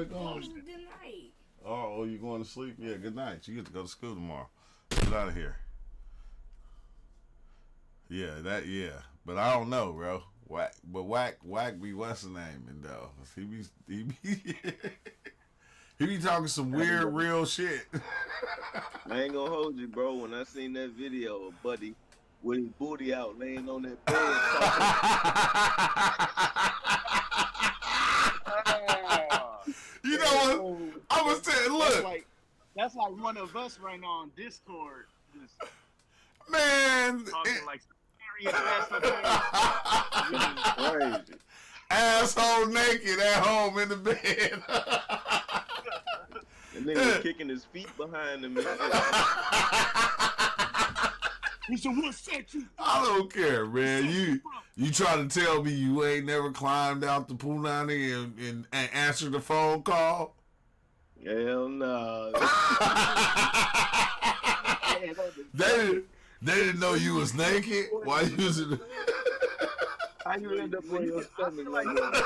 Oh, you going to sleep? Yeah, good night. You get to go to school tomorrow. Get out of here. Yeah. But I don't know, bro. Whack be what's his name and though. He be talking some weird real shit. I ain't gonna hold you, bro. When I seen that video of Buddy with his booty out laying on that bed. You know what? I was saying, look. That's like one of us right now on Discord. Just man. Talking like serious ass crazy. Asshole naked at home in the bed. And then he's kicking his feet behind him. He said, "What's that you?" I don't care, man. You trying to tell me you ain't never climbed out the punani and answered the phone call? Hell no. They didn't know you was naked. Why you was it? How you end up on your stomach like close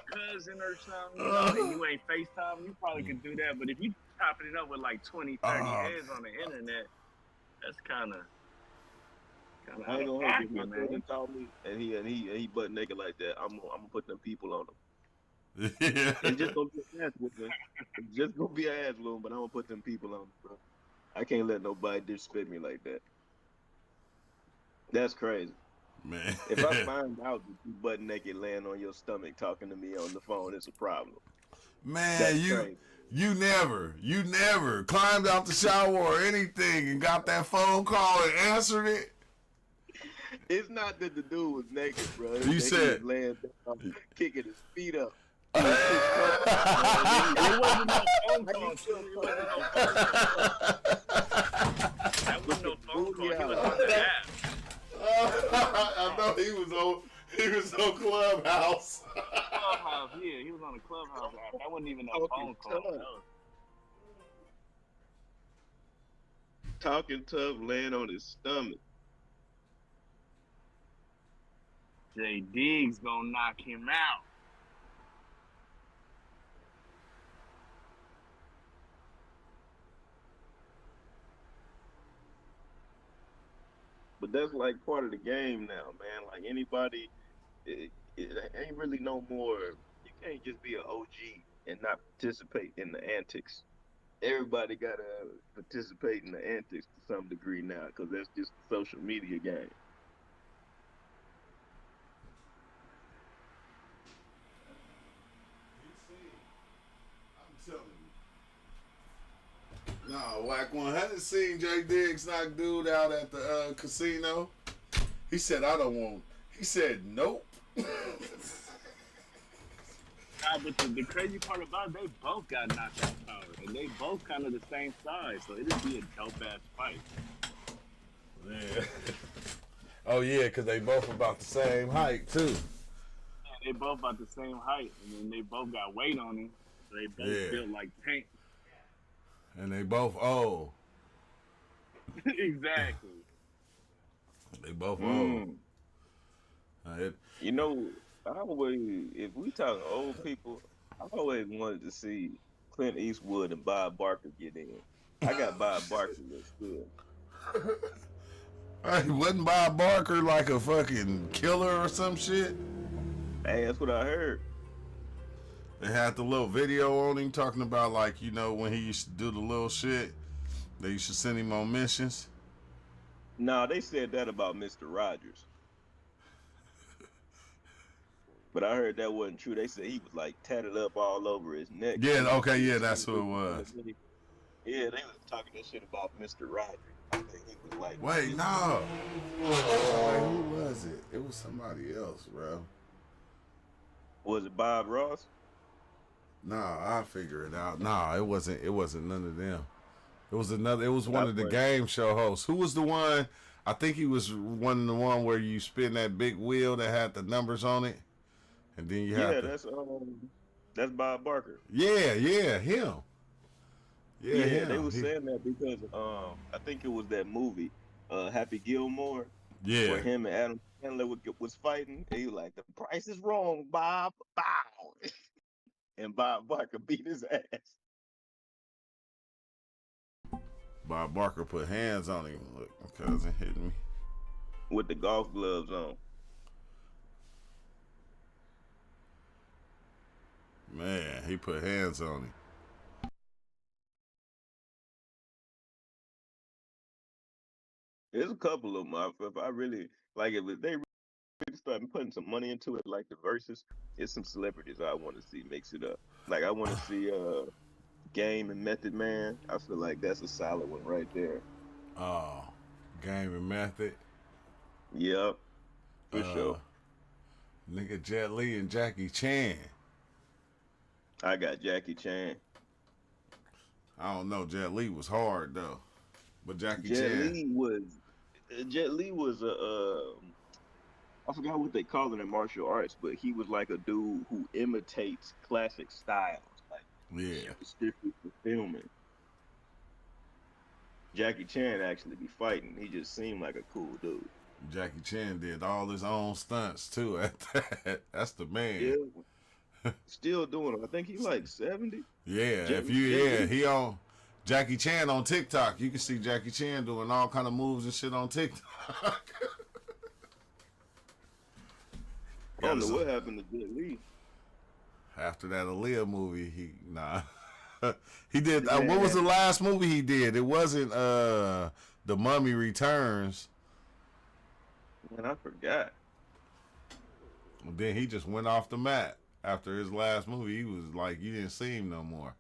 cousin or something, you ain't FaceTime, you probably could do that. But if you topping it up with like 20, 30 heads on the internet, that's kind of I ain't gonna hold you. My cousin taught me, and he butt naked like that. I'm gonna put them people on him. Yeah. It's just gonna be an ass whooping. It's just gonna be an ass whooping, but I'm gonna put them people on, bro. I can't let nobody disrespect me like that. That's crazy. Man. If I find out that you butt naked laying on your stomach talking to me on the phone, it's a problem. Man, That's crazy. you never climbed out the shower or anything and got that phone call and answered it. It's not that the dude was naked, bro. It's You that said- he was laying down, kicking his feet up. It wasn't no phone call. That wasn't no phone call. He was on the app. I know he was on Clubhouse. Clubhouse, yeah, he was on the Clubhouse app. That wasn't even no phone call. That was Talking tough, laying on his stomach. Jay Diggs gonna knock him out. But that's like part of the game now, man. Like anybody, it ain't really no more. You can't just be an OG and not participate in the antics. Everybody gotta participate in the antics to some degree now, because that's just the social media game. I'm telling you. No, Whack 100 seen Jay Diggs knock dude out at the casino. He said, I don't want. He said, nope. Nah, but the crazy part about it, they both got knockout power, and they both kind of the same size, so it'd be a dope ass fight. Yeah. Oh yeah, because they both about the same height too. Yeah, they both about the same height, and then they both got weight on them, so they both built like tanks. And they both old. Exactly. They both old. You know, I always, if we talk old people, I always wanted to see Clint Eastwood and Bob Barker get in. I got Bob Barker that's good. Hey, wasn't Bob Barker like a fucking killer or some shit? Hey, that's what I heard. They had the little video on him talking about, like, you know, when he used to do the little shit, they used to send him on missions. No, they said that about Mr. Rogers. But I heard that wasn't true. They said he was like tatted up all over his neck. Yeah, okay, yeah, that's who it was. Yeah, they was talking that shit about Mr. Rogers. I think he was like, Wait, no. Wait, who was it? It was somebody else, bro. Was it Bob Ross? Nah, I'll figure it out. Nah, it wasn't none of them. It was one of the game show hosts. Who was the one? I think he was the one where you spin that big wheel that had the numbers on it. And then you have that's Bob Barker. Yeah, him. Yeah, him. They were saying that because I think it was that movie, Happy Gilmore. Yeah. Where him and Adam Sandler was fighting, and he was like, "The price is wrong, Bob." Bow. And Bob Barker beat his ass. Bob Barker put hands on him. Look, my cousin hit me. With the golf gloves on. Man, he put hands on him. There's a couple of them. If I really like, if they really start putting some money into it, like the verses, it's some celebrities I want to see mix it up. Like I want to see Game and Method Man. I feel like that's a solid one right there. Oh, Game and Method. Yep, for sure. Nigga, Jet Li and Jackie Chan. I got Jackie Chan. I don't know. Jet Li was hard though, but Jackie Jet Chan. Li was a I forgot what they call it in martial arts, but he was like a dude who imitates classic styles, like strictly for filming. Jackie Chan actually be fighting. He just seemed like a cool dude. Jackie Chan did all his own stunts too. At that. That's the man. Yeah. Still doing them. I think he's like 70. Yeah, he on Jackie Chan on TikTok. You can see Jackie Chan doing all kind of moves and shit on TikTok. I don't know what happened to Jet Li. After that Aaliyah movie, he did. What was the last movie he did? It wasn't The Mummy Returns. Man, I forgot. Then he just went off the map. After his last movie, he was like, you didn't see him no more.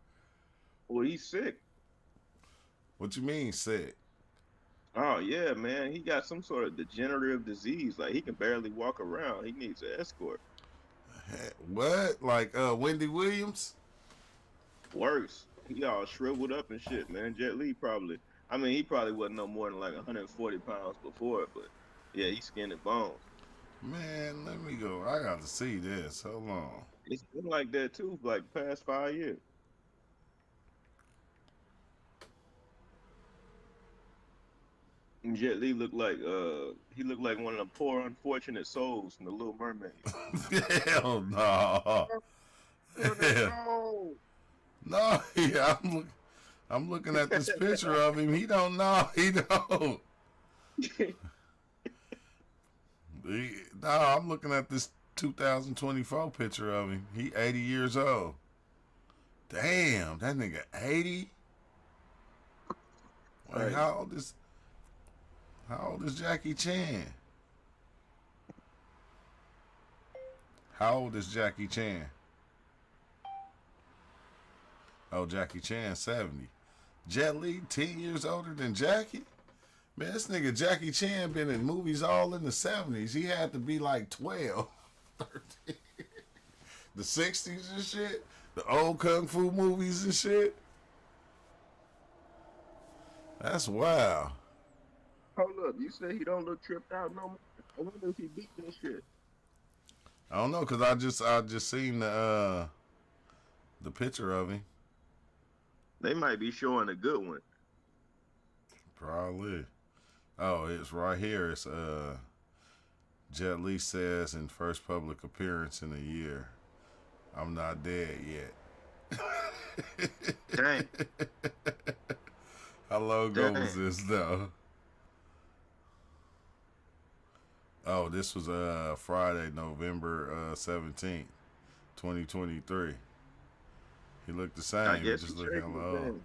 Well, he's sick. What you mean sick? Oh yeah, man. He got some sort of degenerative disease. Like he can barely walk around. He needs an escort. What? Like Wendy Williams? Worse. He all shriveled up and shit, man. Jet Li probably. I mean, he probably wasn't no more than like 140 pounds before, but yeah, he's skin and bones. Man, let me go. I got to see this. Hold on. It's been like that too for like the past 5 years. And Jet Li looked like one of the poor unfortunate souls from the Little Mermaid. Hell no. No, yeah, I'm looking at this picture of him. He don't know. He don't. No, I'm looking at this 2024 picture of him. He 80 years old. Damn, that nigga 80. Wait, Right. how old is Jackie Chan? How old is Jackie Chan? Oh, Jackie Chan 70. Jet Li 10 years older than Jackie? Man, this nigga Jackie Chan been in movies all in the 70s. He had to be like 12, 13. The 60s and shit. The old kung fu movies and shit. That's wild. Hold up, you say he don't look tripped out no more? I wonder if he beat that shit. I don't know, cause I just seen the picture of him. They might be showing a good one. Probably. Oh, it's right here. It's Jet Li says in first public appearance in a year, "I'm not dead yet." Dang. How long ago Dang. was this though? Oh, this was Friday, November 17th, 2023. He looked the I same. He guess just he looked shaking hella his old. head.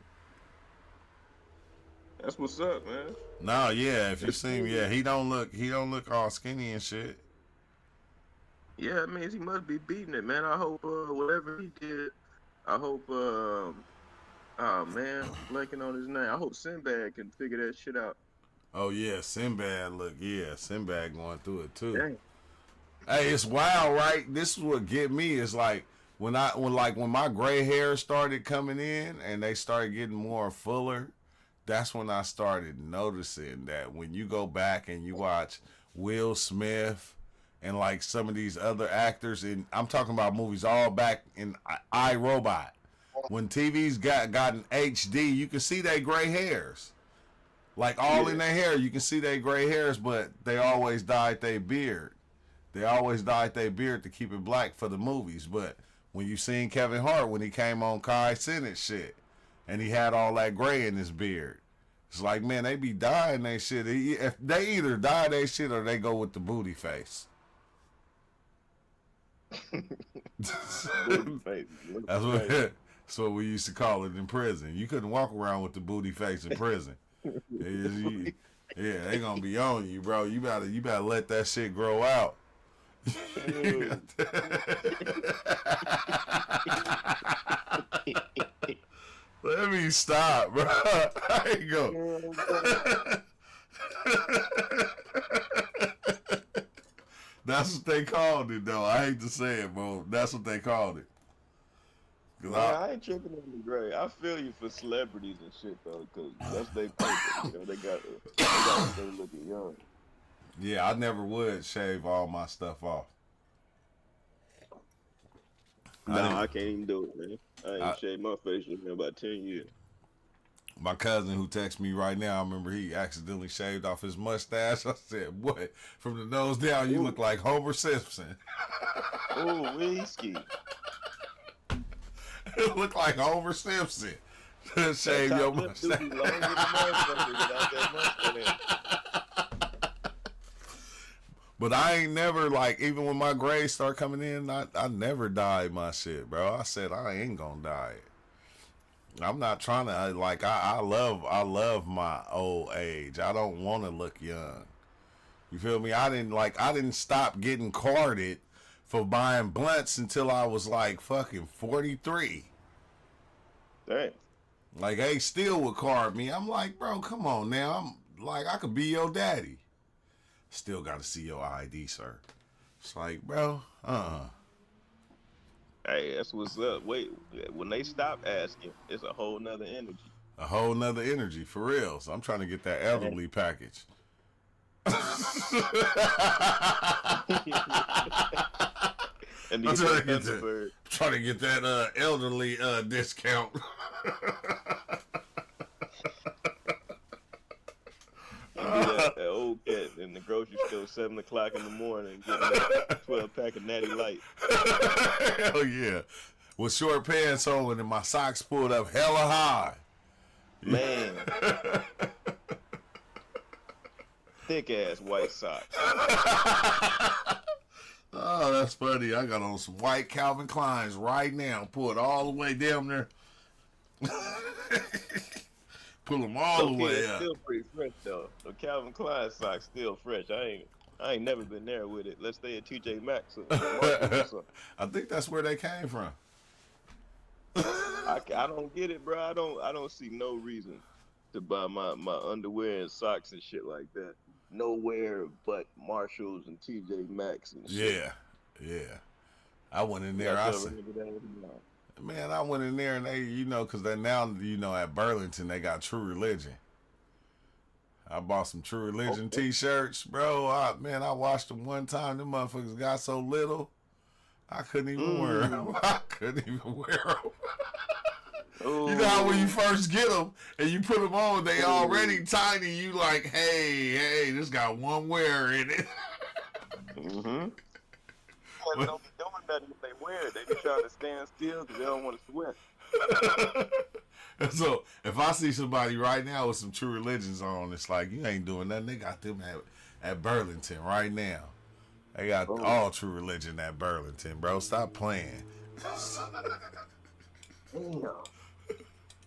That's what's up, man. No, yeah, if you see him, yeah, he don't look all skinny and shit. Yeah, that means he must be beating it, man. I hope whatever he did, I hope oh man, blanking on his name. I hope Sinbad can figure that shit out. Oh yeah, Sinbad Sinbad going through it too. Dang. Hey, it's wild, right? This is what get me is like when my gray hair started coming in and they started getting more fuller. That's when I started noticing that when you go back and you watch Will Smith and like some of these other actors, and I'm talking about movies all back in iRobot. When TV's gotten HD, you can see their gray hairs. Like all in their hair, you can see their gray hairs, but they always dyed their beard. They always dyed their beard to keep it black for the movies. But when you seen Kevin Hart when he came on Kai Cenat shit, and he had all that gray in his beard, it's like, man, they be dyeing their shit. If they either dye their shit or they go with the booty face. That's what we used to call it in prison. You couldn't walk around with the booty face in prison. Yeah, they gonna be on you, bro. You better let that shit grow out. Let me stop, bro. There you go. That's what they called it, though. I hate to say it, bro. That's what they called it. Man, I ain't tripping on the gray. I feel you for celebrities and shit though, because that's their purpose. You know, they got to stay looking young. Yeah, I never would shave all my stuff off. No, I can't even do it, man. I ain't shaved my facial in about 10 years. My cousin who texts me right now, I remember he accidentally shaved off his mustache. I said, "What? From the nose down, you look like Homer Simpson." Ooh, whiskey. It looked like Homer Simpson. Shave your mustache. But I ain't never, like, even when my grades start coming in, I never dyed my shit, bro. I said I ain't gonna dye it. I'm not trying to, like, I love my old age. I don't want to look young. You feel me? I didn't stop getting carded for buying blunts until I was like fucking 43. Dang. Like, they still would card me. I'm like, bro, come on now. I'm like, I could be your daddy. Still got to see your ID, sir. It's like, bro, Hey, that's what's up. Wait, when they stop asking, it's a whole nother energy. a whole nother energy for real. So I'm trying to get that elderly package. And I'm these trying to get Thunderbird. trying to get that elderly discount. That old cat in the grocery store 7 o'clock in the morning getting that 12-pack of Natty Light. Hell yeah. With short pants on and my socks pulled up hella high. Man. Thick ass white socks. Oh, that's funny. I got on some white Calvin Kleins right now. Pull it all the way down there. Pull them all the way up. Still pretty fresh though. The Calvin Klein socks still fresh. I ain't never been there with it. Let's stay at TJ Maxx. I think that's where they came from. I don't get it, bro. I don't see no reason to buy my underwear and socks and shit like that. Nowhere but Marshalls and TJ Maxx and shit. Yeah. I went in there. I said, man, I went in there and they, because they now, at Burlington, they got True Religion. I bought some True Religion t-shirts, bro. I watched them one time. Them motherfuckers got so little, I couldn't even wear them. I couldn't even wear them. You know how when you first get them and you put them on, they already tiny. You like, hey, this got one wear in it. Mm-hmm. They don't be doing nothing if they wear it. They be trying to stand still because they don't want to sweat. So if I see somebody right now with some True Religions on, it's like, you ain't doing nothing. They got them at Burlington right now. They got all True Religion at Burlington, bro. Stop playing. Damn.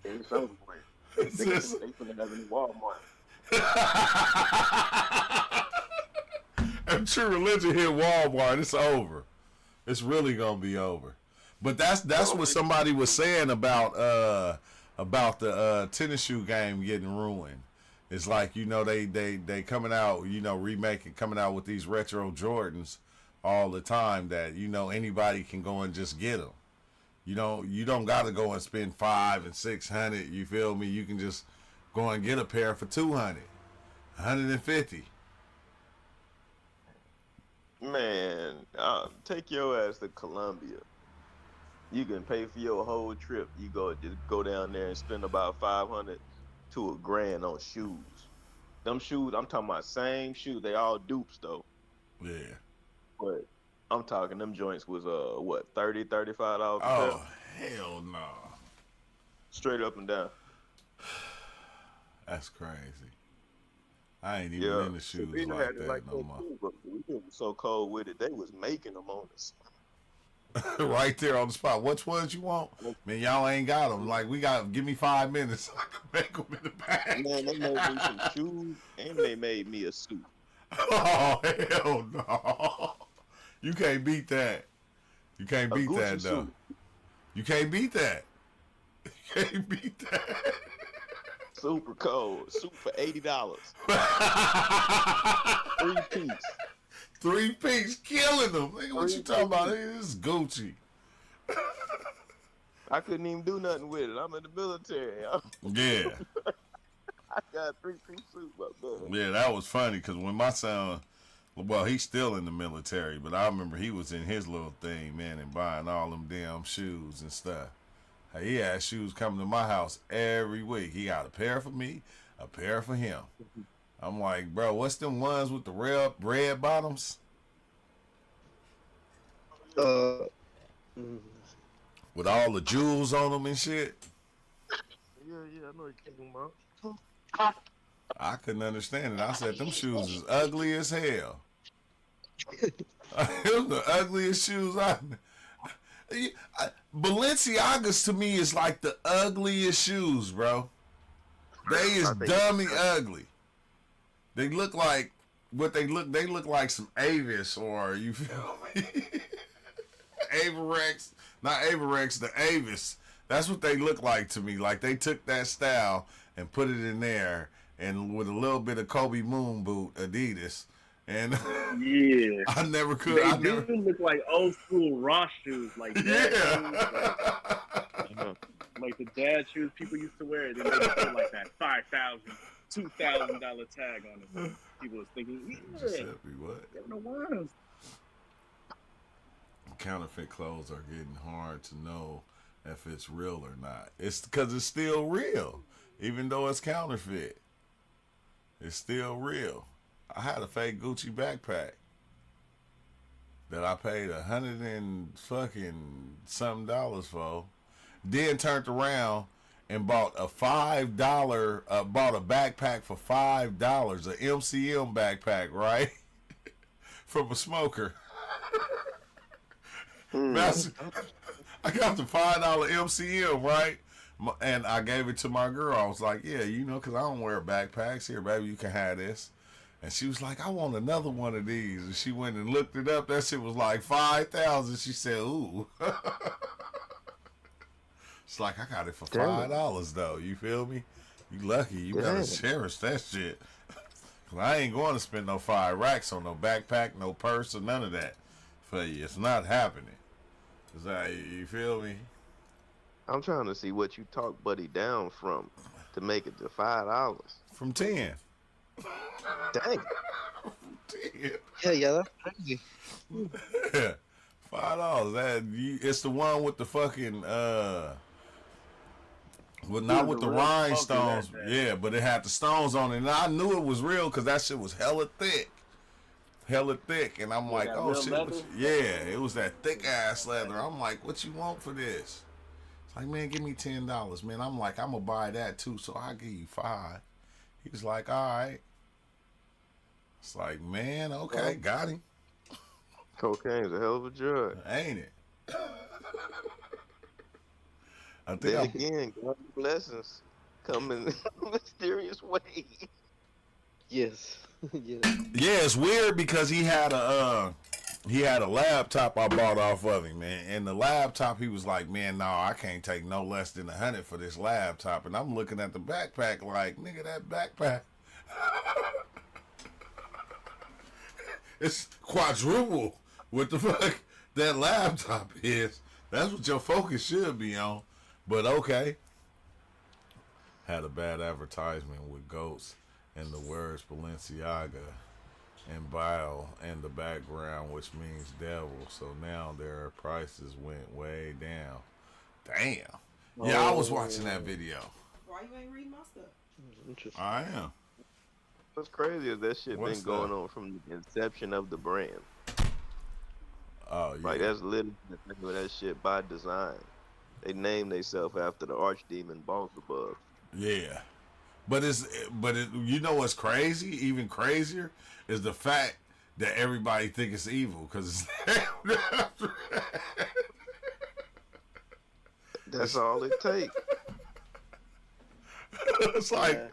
It's over with. They finna have in Walmart. And True Religion hit Walmart, it's over. It's really gonna be over. But that's what somebody was saying about the tennis shoe game getting ruined. It's like, they coming out, coming out with these retro Jordans all the time that, anybody can go and just get them. You don't gotta go and spend $500 and $600. You feel me? You can just go and get a pair for $200, $150. Man, take your ass to Columbia. You can pay for your whole trip. You just go down there and spend about $500 to $1,000 on shoes. Them shoes, I'm talking about same shoes. They all dupes though. Yeah. But I'm talking them joints was $30, $35. Oh hell no! Straight up and down. That's crazy. I ain't even in the shoes like that no more. But we were so cold with it, they was making them on us. Right there on the spot. Which ones you want? Man, y'all ain't got them. Like, give me 5 minutes so I can make them in the bag. Man, they made me some shoes and they made me a suit. Oh hell no! You can't beat that. You can't beat that though. You can't beat that. You can't beat that. Super cold. Suit for $80. 3-piece. 3-piece, killing them. Nigga, what you talking about? Nigga, this is Gucci. I couldn't even do nothing with it. I'm in the military. Yeah. I got a 3-piece suit, my brother. Yeah, that was funny because when my son, well, he's still in the military, but I remember he was in his little thing, man, and buying all them damn shoes and stuff. He had shoes coming to my house every week. He got a pair for me, a pair for him. I'm like, bro, what's them ones with the red bottoms? With all the jewels on them and shit? Yeah, I know what you're talking about. I couldn't understand it. I said, them shoes is ugly as hell. Them the ugliest shoes Balenciagas to me is like the ugliest shoes, bro. They is I think- dummy ugly. They look like what they look. They look like some Avis or you feel me? Averex, not Averex, the Avis. That's what they look like to me. Like they took that style and put it in there, and with a little bit of Kobe Moon boot, Adidas, and Yeah. I never could. They I do never. look like old school Ross shoes, like dad Yeah. shoes, like the dad shoes people used to wear. They made it feel like that $5,000, $2,000 tag on it. People was thinking, Giuseppe, what? they're the ones. Counterfeit clothes are getting hard to know if it's real or not. It's because it's still real, even though it's counterfeit. It's still real. I had a fake Gucci backpack that I paid $100 for. Then turned around and bought a $5, bought a backpack for $5, a MCM backpack, right? From a smoker. That's, I got the $5 MCM, right? And I gave it to my girl. I was like, yeah, you know, because I don't wear backpacks. Here, baby, you can have this. And she was like, I want another one of these. And she went and looked it up. That shit was like $5,000. She said, ooh. It's like, I got it for $5, though. You feel me? You lucky. You gotta cherish that shit. Cause I ain't going to spend no $5 on no backpack, no purse, or none of that for you. It's not happening. Is that, you feel me? I'm trying to see what you talk Buddy down from to make it to $5. From 10. Dang. 10. Yeah, that's crazy. $5. That it's the one with the fucking well, not with the rhinestones. Yeah, but it had the stones on it, and I knew it was real because that shit was hella thick. And I'm like, oh shit, it was that thick ass leather. I'm like, what you want for this? It's like, man, give me $10, man. I'm like, I'm gonna buy that too, so I'll give you $5. He was like, all right. It's like, man, okay, got him. Cocaine's a hell of a drug. Ain't it? I think Then again, God's blessings come in mysterious ways. Yes. Yes. Yeah, it's weird because he had a laptop I bought off of him, man. And the laptop, he was like, man, no, I can't take no less than $100 for this laptop. And I'm looking at the backpack like, nigga, that backpack. It's quadruple what the fuck that laptop is. That's what your focus should be on. But okay. Had a bad advertisement with goats and the words Balenciaga and bio in the background, which means devil. So now their prices went way down. Damn. Yeah, I was watching that video. Why you ain't reading my stuff? Interesting. I am. What's crazy is that shit What's been going on from the inception of the brand. Oh, yeah. Like, that's literally that shit by design. They named themselves after the archdemon Beelzebub. Yeah. But you know what's crazy? Even crazier is the fact that everybody think it's evil because That's all it takes. it's like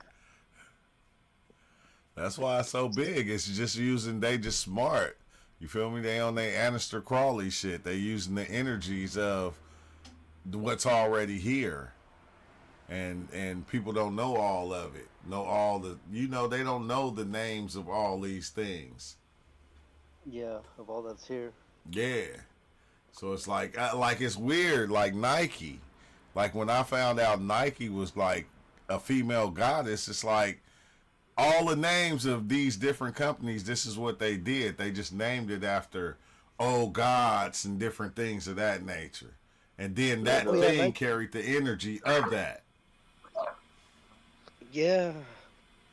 that's why it's so big. It's just they just smart. You feel me? They on their Aleister Crowley shit. They using the energies of what's already here. And people don't know all of it. They don't know the names of all these things. Yeah, of all that's here. Yeah. So it's like it's weird. Like Nike. Like when I found out Nike was like a female goddess, it's like all the names of these different companies, this is what they did. They just named it after gods and different things of that nature. And then that thing carried the energy of that. Yeah.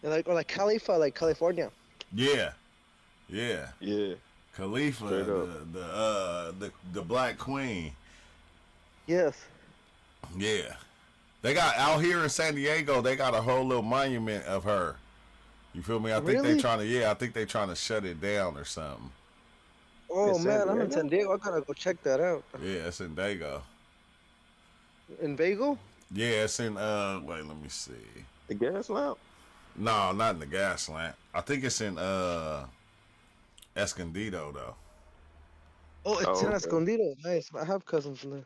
And like Khalifa, like California. Yeah. Yeah. Yeah. Khalifa, the Black Queen. Yes. Yeah. They got out here in San Diego, they got a whole little monument of her. You feel me? I think they trying to shut it down or something. Oh San man, I'm in Diego? San Diego. I gotta go check that out. Yeah, it's in Dago. In Vago? Yeah, it's in wait, let me see. The gas lamp? No, not in the gas lamp. I think it's in Escondido though. Oh, it's Oh, in okay. Escondido. Nice. I have cousins in there.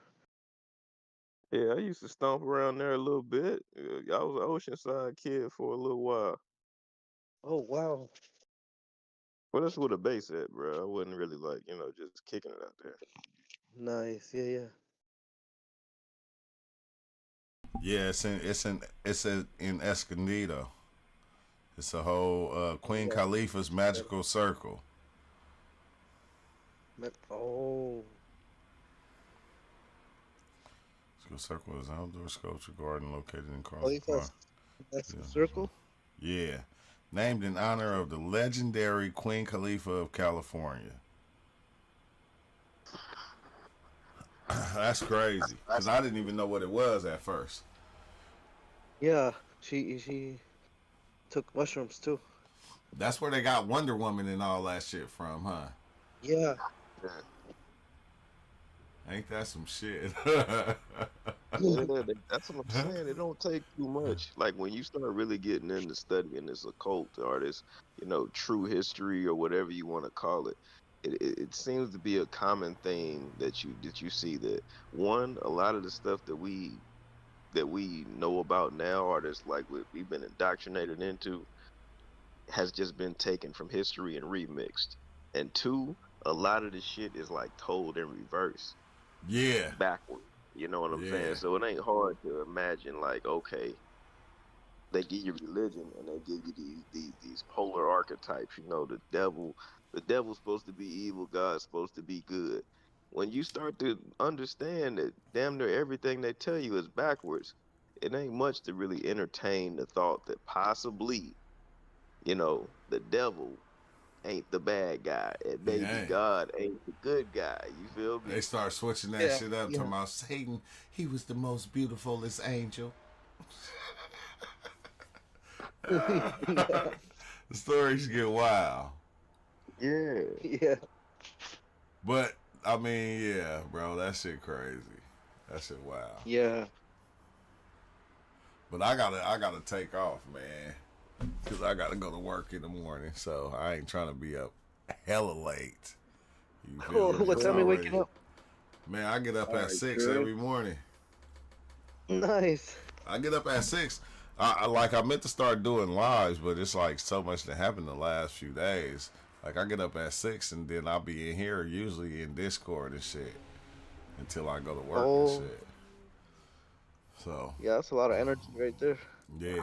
Yeah, I used to stomp around there a little bit. I was an Oceanside kid for a little while. Oh wow. Well, that's where the base at, bro. I wasn't really like, just kicking it out there. Nice. Yeah, yeah. Yeah, it's in Escondido. It's a whole Queen Yeah. Khalifa's magical circle. Oh. Magical circle is an outdoor sculpture garden located in Carlson Park. Khalifa's that's the Yeah. circle. Yeah, named in honor of the legendary Queen Khalifa of California. That's crazy because I didn't even know what it was at first. Yeah. She took mushrooms too. That's where they got Wonder Woman and all that shit from, huh? Yeah. Yeah. Ain't that some shit? Yeah, that's what I'm saying. It don't take too much. Like when you start really getting into studying this occult or this, true history or whatever you want to call it, it seems to be a common thing that you see that one, a lot of the stuff that we know about now, or that's like we've been indoctrinated into, has just been taken from history and remixed. And two, a lot of the shit is like told in reverse, Yeah, backward. You know what I'm yeah, saying? So it ain't hard to imagine, like, okay, they give you religion and they give you these polar archetypes. The devil's supposed to be evil, God's supposed to be good. When you start to understand that damn near everything they tell you is backwards, it ain't much to really entertain the thought that possibly, the devil ain't the bad guy and he maybe ain't. God ain't the good guy. You feel They me? start switching that Yeah. shit up, Yeah. talking about Satan. He was the most beautifulest angel. Yeah. The stories get wild, Yeah. Yeah. but I mean, yeah, bro, that shit crazy. That shit wild. Yeah. But I gotta take off, man, because I gotta go to work in the morning. So I ain't trying to be up hella late. You feel me? What It's time are you already- waking up? Man, I get up All at right, 6 good. every morning. Nice. I get up at 6. I meant to start doing lives, but it's like so much that happened the last few days. Like I get up at 6 and then I'll be in here usually in Discord and shit until I go to work Oh. and shit. So Yeah, that's a lot of energy right there. yeah,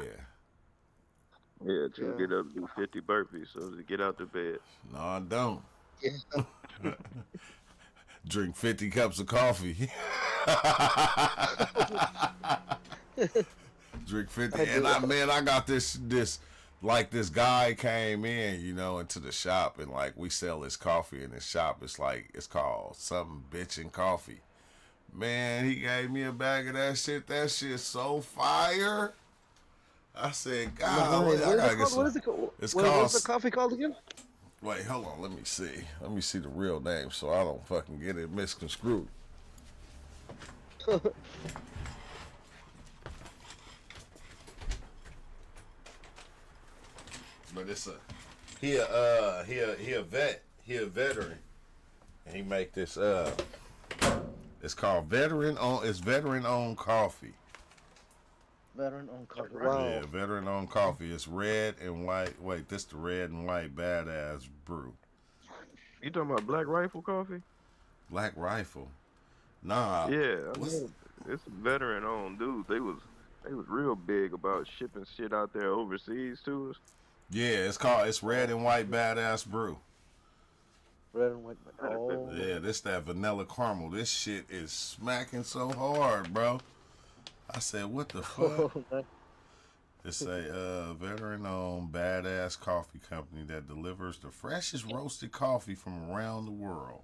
Yeah, to Yeah. get up and do 50 burpees, so to get out the bed. no, I don't. Yeah. Drink 50 cups of coffee. Drink 50, I do and that. man, I got this like this guy came in, into the shop, and like we sell this coffee in this shop. It's called something bitchin' coffee. Man, he gave me a bag of that shit. That shit's so fire. I said, God, Nice. I What is gotta it get called? What some. is it called? It's What's called. the coffee called again? Wait, hold on. Let me see. Let me see the real name so I don't fucking get it misconstrued. But it's he a vet. He a veteran. And he make this it's called veteran owned coffee. Veteran owned coffee. Right. Wow. Yeah, veteran owned coffee. It's red and white. Wait, this the red and white badass brew. You talking about Black Rifle coffee? Black Rifle. Nah. Yeah, I What's know. It's a veteran owned dude. They was real big about shipping shit out there overseas to us. Yeah, it's red and white badass brew. Red and white. Oh. Yeah, this that vanilla caramel. This shit is smacking so hard, bro. I said, what the fuck? Nice. It's a veteran-owned badass coffee company that delivers the freshest roasted coffee from around the world.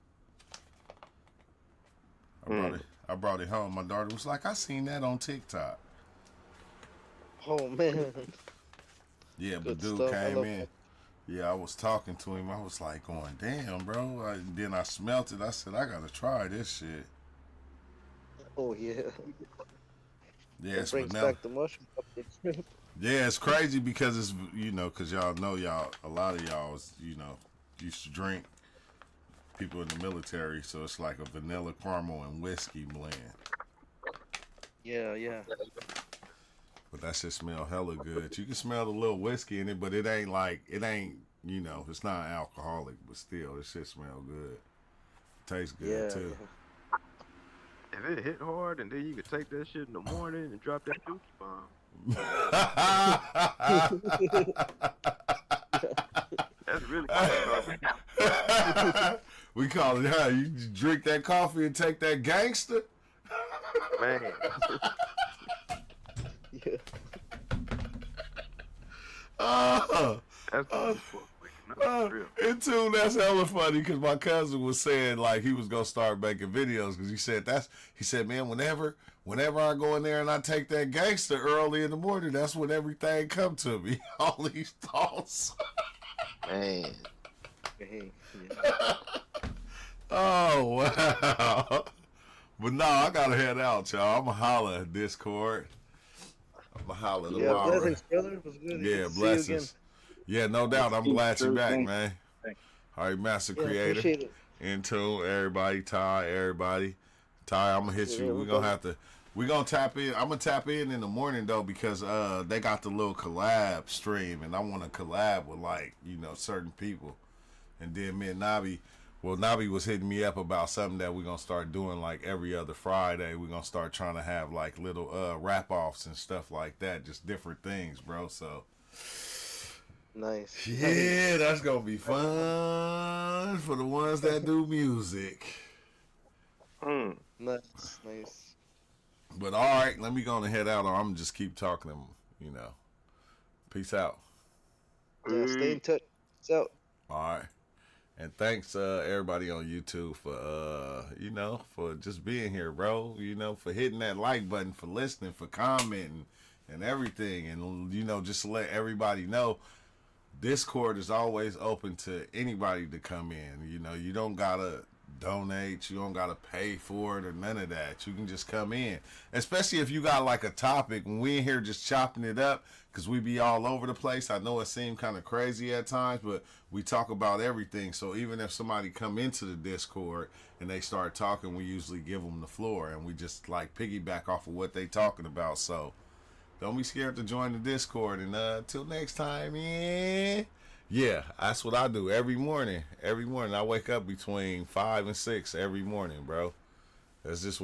I brought it home. My daughter was like, I seen that on TikTok. Oh man. Yeah, but Good dude stuff. I came love in. that. Yeah, I was talking to him. I was like going, damn, bro. Then I smelt it. I said, I gotta try this shit. Oh yeah. Yeah, It it's brings vanilla. back the mushroom cupcakes. Yeah, it's crazy because it's, because y'all know a lot of y'all was, used to drink, people in the military, so it's like a vanilla caramel and whiskey blend. Yeah, yeah. But that shit smell hella good. You can smell the little whiskey in it, but it ain't, it's not alcoholic, but still, this shit smell good. Tastes good Yeah. too. If it hit hard, and then you could take that shit in the morning and drop that dookie bomb. That's really coffee. We call it, you drink that coffee and take that gangster? Man. Yeah. That's And too, that's hella funny because my cousin was saying like he was gonna start making videos because he said man, whenever I go in there and I take that gangster early in the morning, that's when everything come to me. All these thoughts. Man. Hey, yeah. Oh wow. But no, I gotta head out, y'all. I'ma holler at Discord. I'ma holler Yeah, tomorrow. blessings, brother. It was good. Yeah, Good to see you again. blessings. Yeah, no doubt. I'm glad you're back, Thanks. man. All right, Master Yeah, Creator. appreciate it. Intune, everybody, Ty, everybody. Ty, I'm gonna hit you. We're gonna tap in. I'm gonna tap in the morning though because they got the little collab stream and I wanna collab with certain people. And then me and Nabi was hitting me up about something that we're gonna start doing like every other Friday. We're gonna start trying to have like little rap offs and stuff like that, just different things, bro. So Nice. yeah, that's gonna be fun for the ones that do music. Nice. But all right, let me go on and head out, or I'm gonna just keep talking to them. Peace out. Yeah, stay in touch. Peace out. All right, and thanks everybody on YouTube for for just being here, bro. For hitting that like button, for listening, for commenting, and everything, and just to let everybody know. Discord is always open to anybody to come in. You don't gotta donate, you don't gotta pay for it or none of that. You can just come in, especially if you got like a topic. When we in here just chopping it up, because we be all over the place. I know it seemed kind of crazy at times, but we talk about everything. So even if somebody come into the Discord and they start talking, we usually give them the floor and we just like piggyback off of what they talking about. So don't be scared to join the Discord. And till next time, yeah, that's what I do every morning. Every morning I wake up between 5 and 6 every morning, bro. That's just what